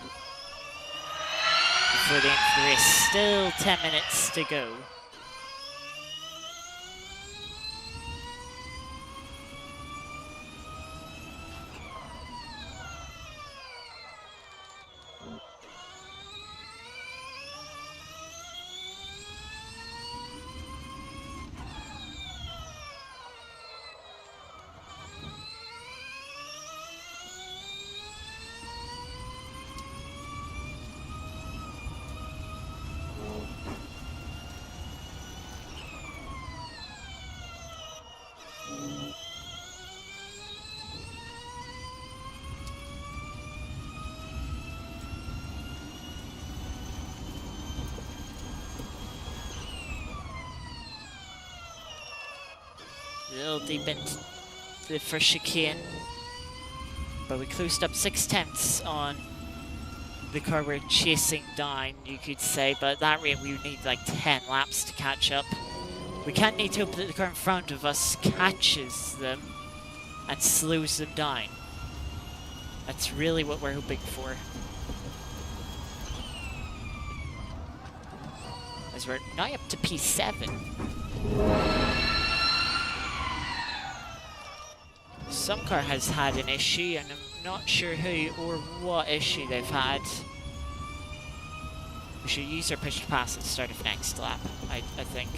before the end of the race? Still 10 minutes to go. A little deep into the first chicane, but we closed up 6 tenths on the car we're chasing down, you could say, but at that rate we would need like 10 laps to catch up. We can't need to hope that the car in front of us catches them and slows them down. That's really what we're hoping for. As we're now up to P7. Some car has had an issue, and I'm not sure who or what issue they've had. We should use our push to pass at the start of next lap, I think.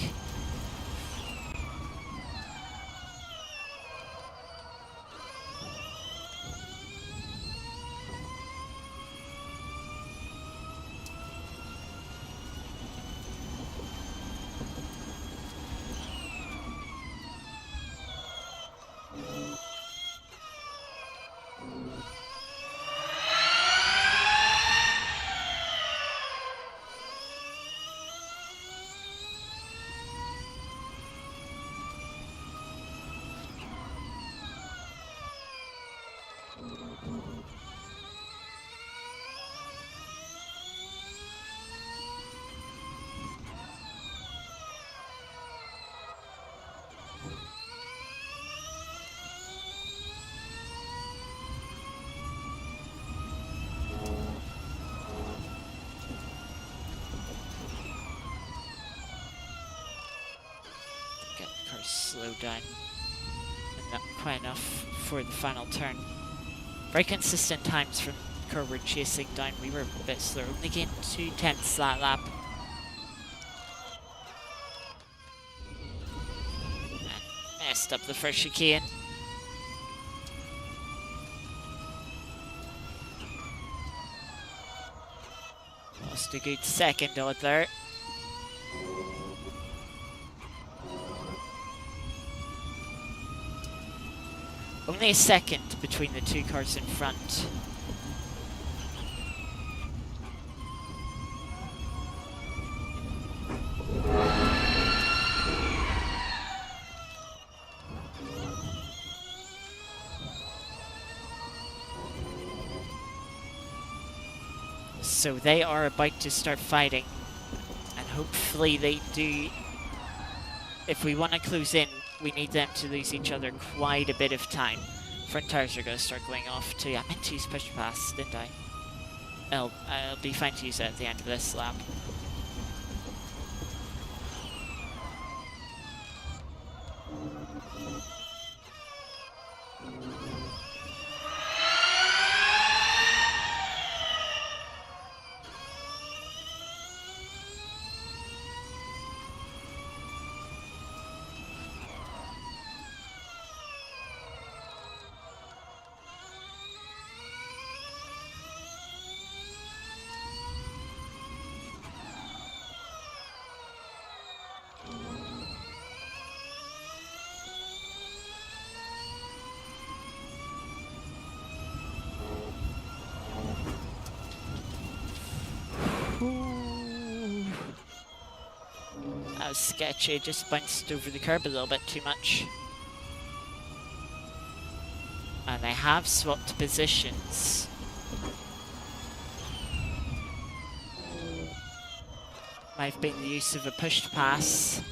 slow down. And not quite enough for the final turn. Very consistent times from Kerwood chasing down. We were a bit slower. Only gained 2/10 that lap. And messed up the first chicane. Lost a good second out there. Only a second between the two cars in front. So they are about to start fighting, and hopefully they do. If we want to close in, we need them to lose each other quite a bit of time. Front tires are going to start going off too. I meant to use push pass, didn't I? I'll be fine to use it at the end of this lap. That was sketchy, just bounced over the curb a little bit too much. And they have swapped positions. Might have been the use of a pushed pass.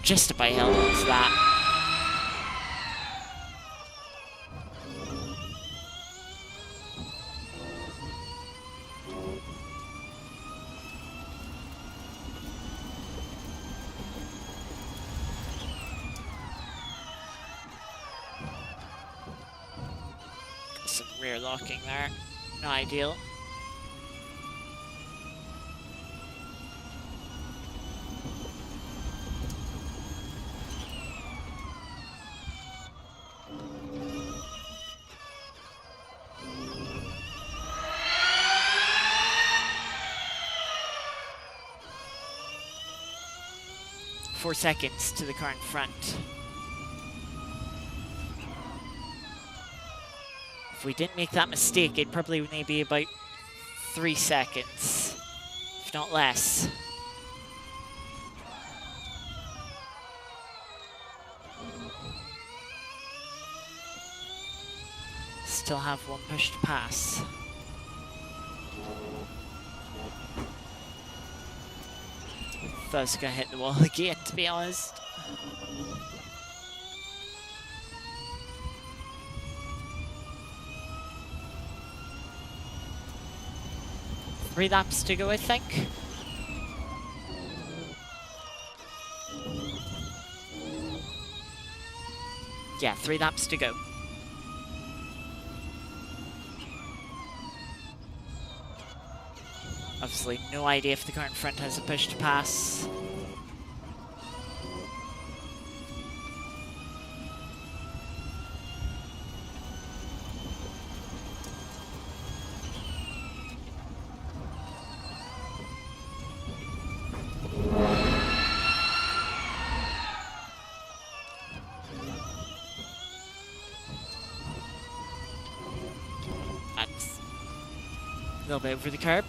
Just about held on to that. Got some rear locking there. Not ideal. Four seconds to the car in front. If we didn't make that mistake, it'd probably only be about 3 seconds, if not less. Still have one push to pass. I was gonna hit the wall again, to be honest. Three laps to go, I think. Yeah, 3 laps to go. Obviously, no idea if the car in front has a push to pass. That's a little bit over the curb.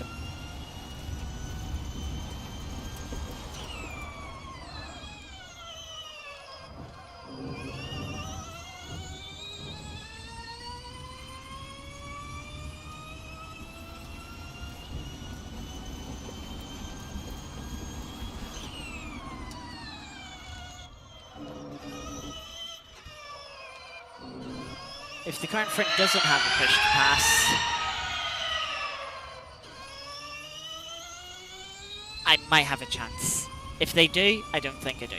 If the car in front doesn't have a push to pass, I might have a chance. If they do, I don't think I do.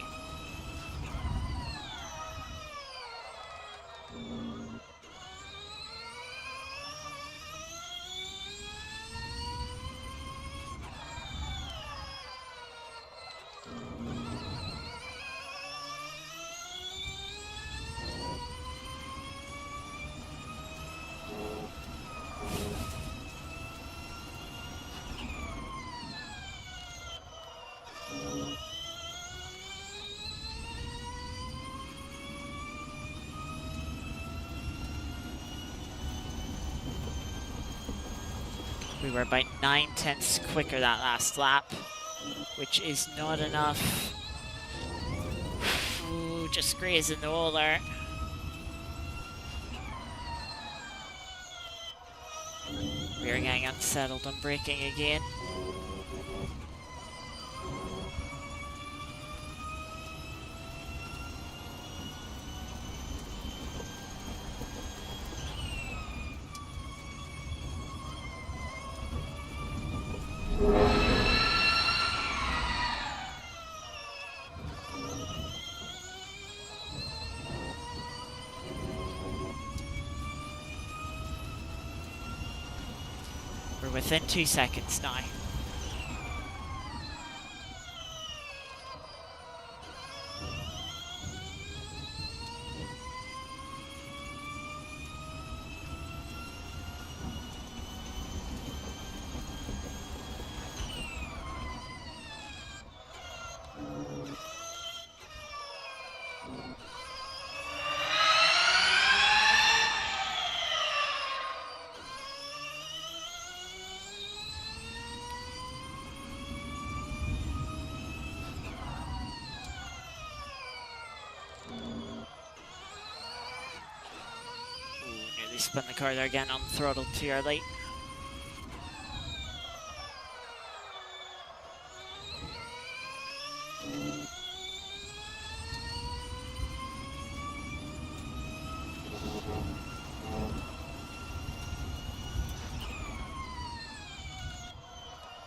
We were about 9/10ths quicker that last lap, which is not enough. Ooh, just grazing the wall there. We're getting unsettled on braking again. We're within 2 seconds now. Nearly spun the car there again, on throttle too early.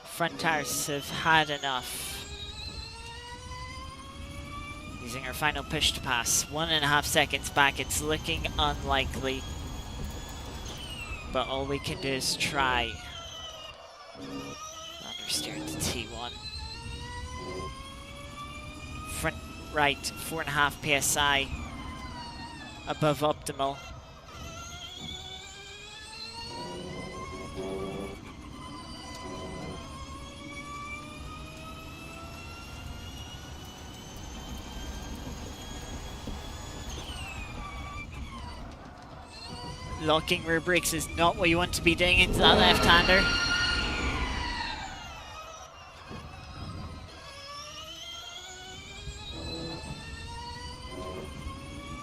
Front tires have had enough. Using our final push to pass. 1.5 seconds back. It's looking unlikely. But all we can do is try. Understeer to T1. Front right, 4.5 PSI. Above optimal. Locking rear brakes is not what you want to be doing into that left-hander.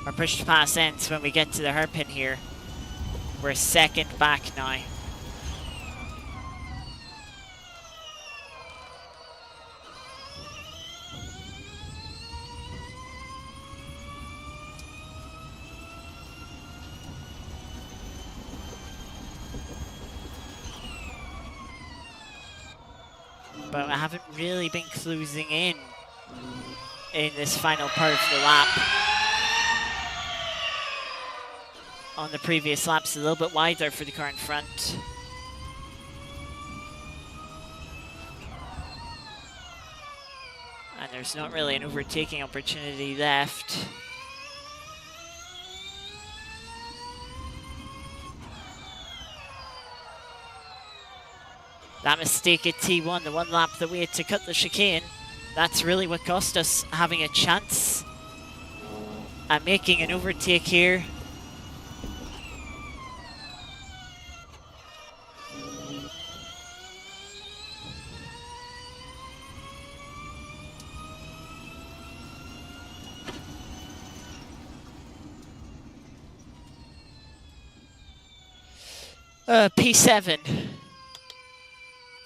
Our push to pass ends when we get to the hairpin here. We're a second back now. But I haven't really been closing in this final part of the lap. On the previous laps, a little bit wider for the car in front. And there's not really an overtaking opportunity left. That mistake at T1, the one lap that we had to cut the chicane, that's really what cost us having a chance at making an overtake here. P7.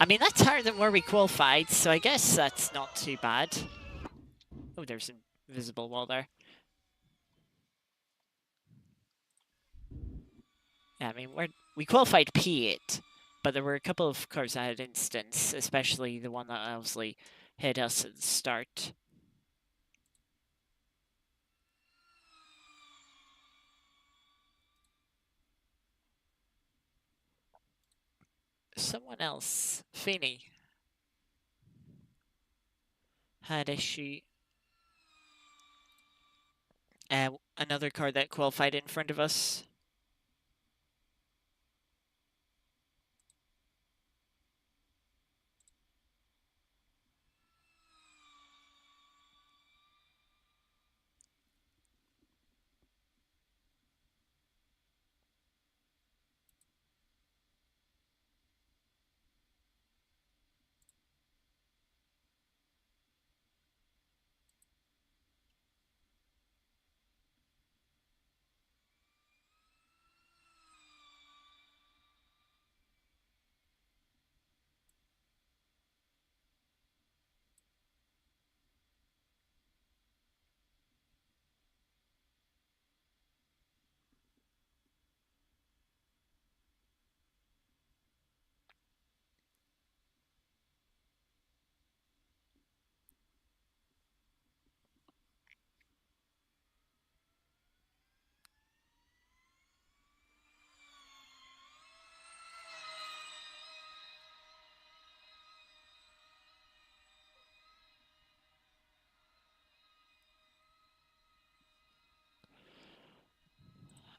I mean, that's higher than where we qualified, so I guess that's not too bad. Oh, there's an invisible wall there. Yeah, I mean, we qualified P8, but there were a couple of cars that had instance, especially the one that obviously hit us at the start. Someone else, Feeney, had issue. Another car that qualified in front of us.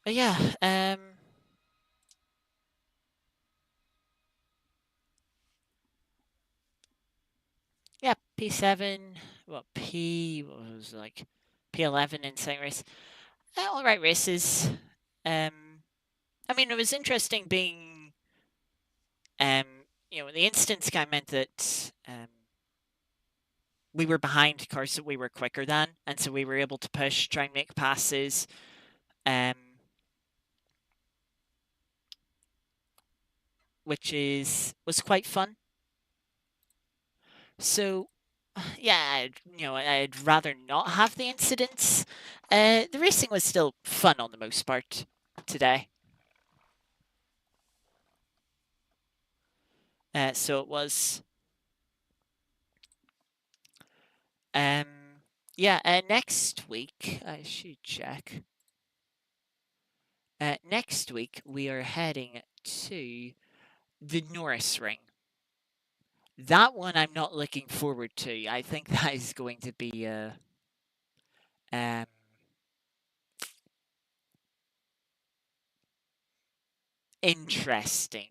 But yeah, yeah, P7, what was it, like P11 in second race. All right races. I mean, it was interesting being, um, the instance guy meant that we were behind cars that we were quicker than, and so we were able to push, try and make passes, um, which was quite fun. So, yeah, I'd rather not have the incidents. The racing was still fun on the most part today. So it was. Um, yeah, next week, I should check. Next week, we are heading to the Norris Ring. That one I'm not looking forward to. I think that is going to be um, interesting,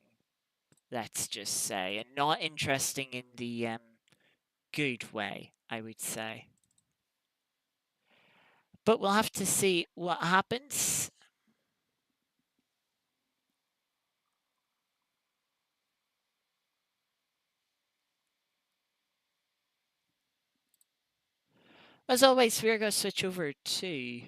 let's just say, and not interesting in the good way, I would say. But we'll have to see what happens. As always, we're going to switch over to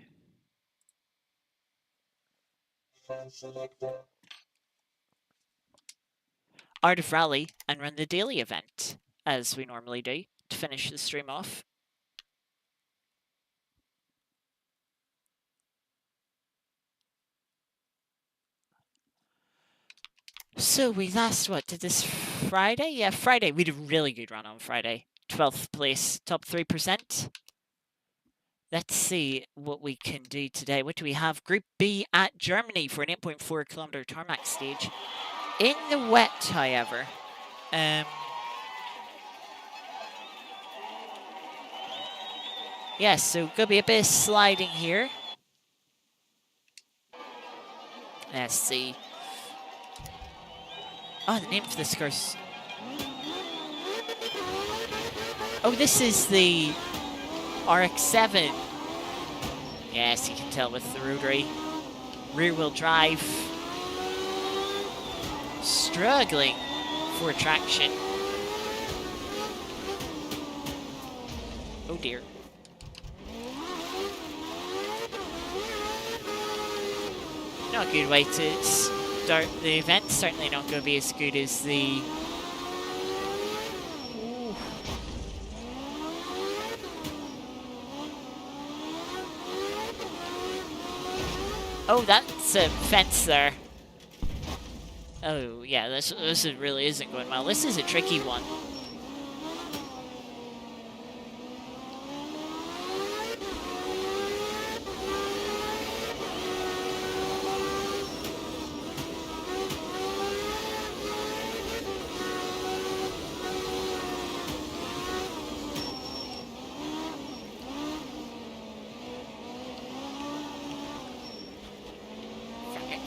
Art of Rally and run the daily event, as we normally do, to finish the stream off. So we last, did this Friday? Yeah, Friday. We did a really good run on Friday. 12th place, top 3%. Let's see what we can do today. What do we have? Group B at Germany for an 8.4 kilometer tarmac stage. In the wet, however. Yes, so going to be a bit of sliding here. Let's see. Oh, the name for this course. Oh, this is the RX-7. Yes, you can tell with the rotary. Rear-wheel drive. Struggling for traction. Oh dear. Not a good way to start the event. Certainly not going to be as good as the... Ooh. Oh, that's a fence there. Oh, yeah, this really isn't going well. This is a tricky one.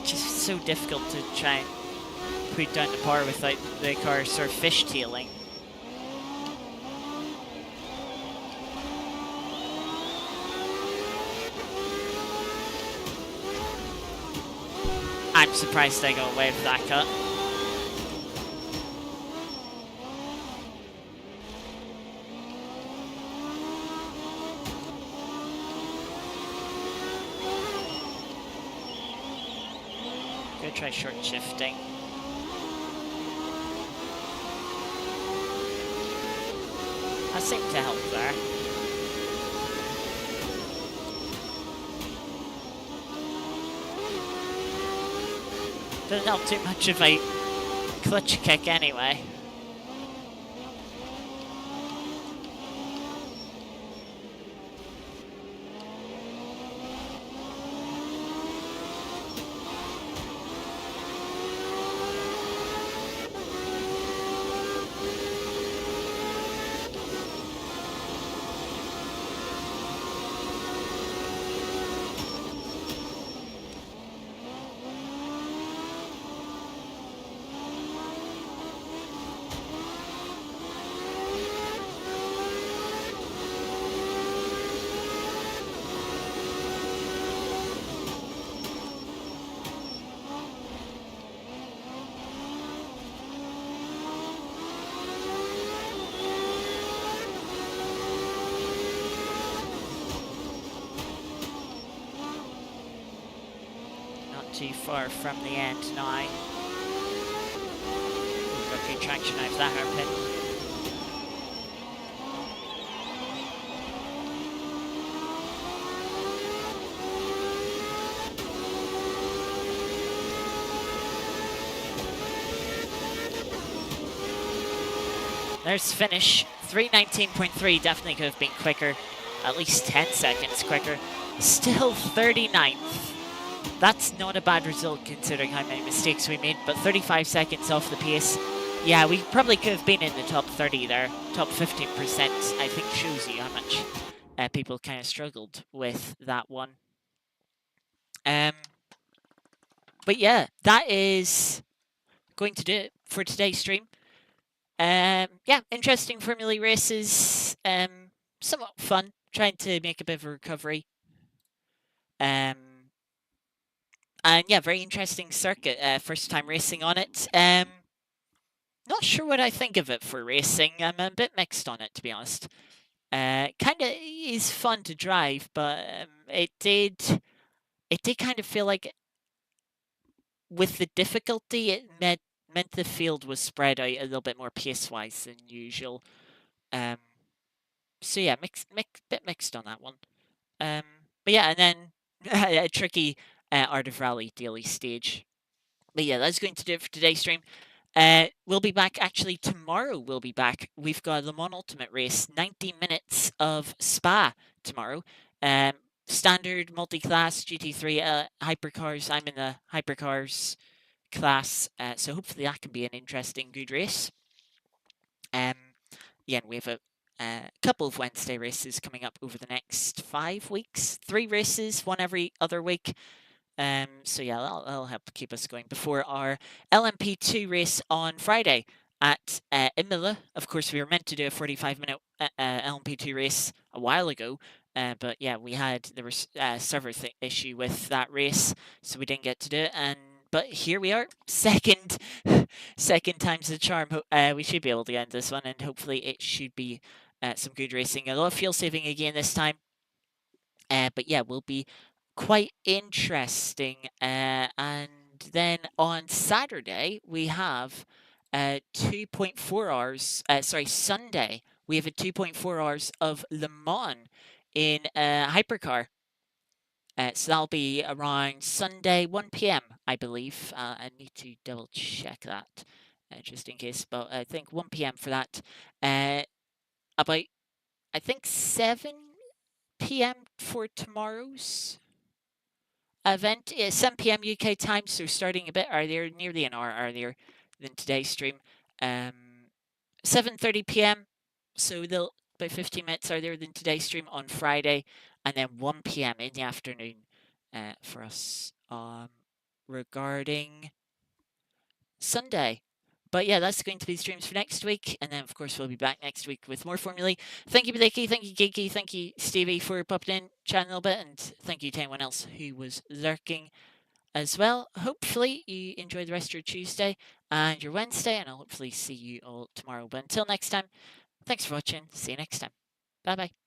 Just so difficult to try and put down the par without the car sort of fishtailing. I'm surprised they got away with that cut. Gonna try short shifting. That seemed to help there. Doesn't help too much if I clutch kick anyway. Too far from the end now. Ooh, got good traction out of that hairpin. There's finish. 3:19.3 definitely could have been quicker. At least 10 seconds quicker. Still 39th. That's not a bad result considering how many mistakes we made, but 35 seconds off the pace. Yeah, we probably could have been in the top 30 there. Top 15%, I think, shows you how much people kind of struggled with that one. But yeah, that is going to do it for today's stream. Yeah, interesting Formula E races. Somewhat fun, trying to make a bit of a recovery. And yeah, very interesting circuit. First time racing on it. Not sure what I think of it for racing. I'm a bit mixed on it, to be honest. Kind of is fun to drive, but it did kind of feel like with the difficulty, it meant the field was spread out a little bit more pace wise than usual. So yeah, bit mixed on that one. But yeah, and then a tricky Art of Rally daily stage. But yeah, that's going to do it for today's stream. We'll be back actually tomorrow. We'll be back. We've got a Le Mans Ultimate race, 90 minutes of Spa tomorrow. Standard multi-class GT3 hypercars. I'm in the hypercars class, so hopefully that can be an interesting, good race. Yeah, and we have a couple of Wednesday races coming up over the next 5 weeks. 3 races, one every other week. So yeah, that'll help keep us going before our LMP2 race on Friday at Imola. Of course, we were meant to do a 45-minute LMP2 race a while ago, but yeah, there was a server issue with that race, so we didn't get to do it. But here we are, second time's the charm. We should be able to end this one, and hopefully it should be some good racing. A lot of fuel saving again this time. But yeah, will be quite interesting. And then on Saturday, we have 2.4 hours. Sunday, we have a 2.4 hours of Le Mans in hypercar. So that'll be around Sunday, 1 p.m., I believe. I need to double check that just in case, but I think 1 p.m. for that. About, I think, 7 p.m. for tomorrow's event. 7 p.m. UK time, so starting a bit earlier, nearly an hour earlier than today's stream. 7:30 p.m. So they'll about 15 minutes earlier than today's stream on Friday, and then 1 p.m. in the afternoon for us regarding Sunday. But yeah, that's going to be the streams for next week, and then of course we'll be back next week with more Formulae. Thank you, Blakey. Thank you, Geeky. Thank you, Stevie, for popping in, chatting a little bit, and thank you to anyone else who was lurking as well. Hopefully you enjoy the rest of your Tuesday and your Wednesday, and I'll hopefully see you all tomorrow. But until next time, thanks for watching. See you next time. Bye bye.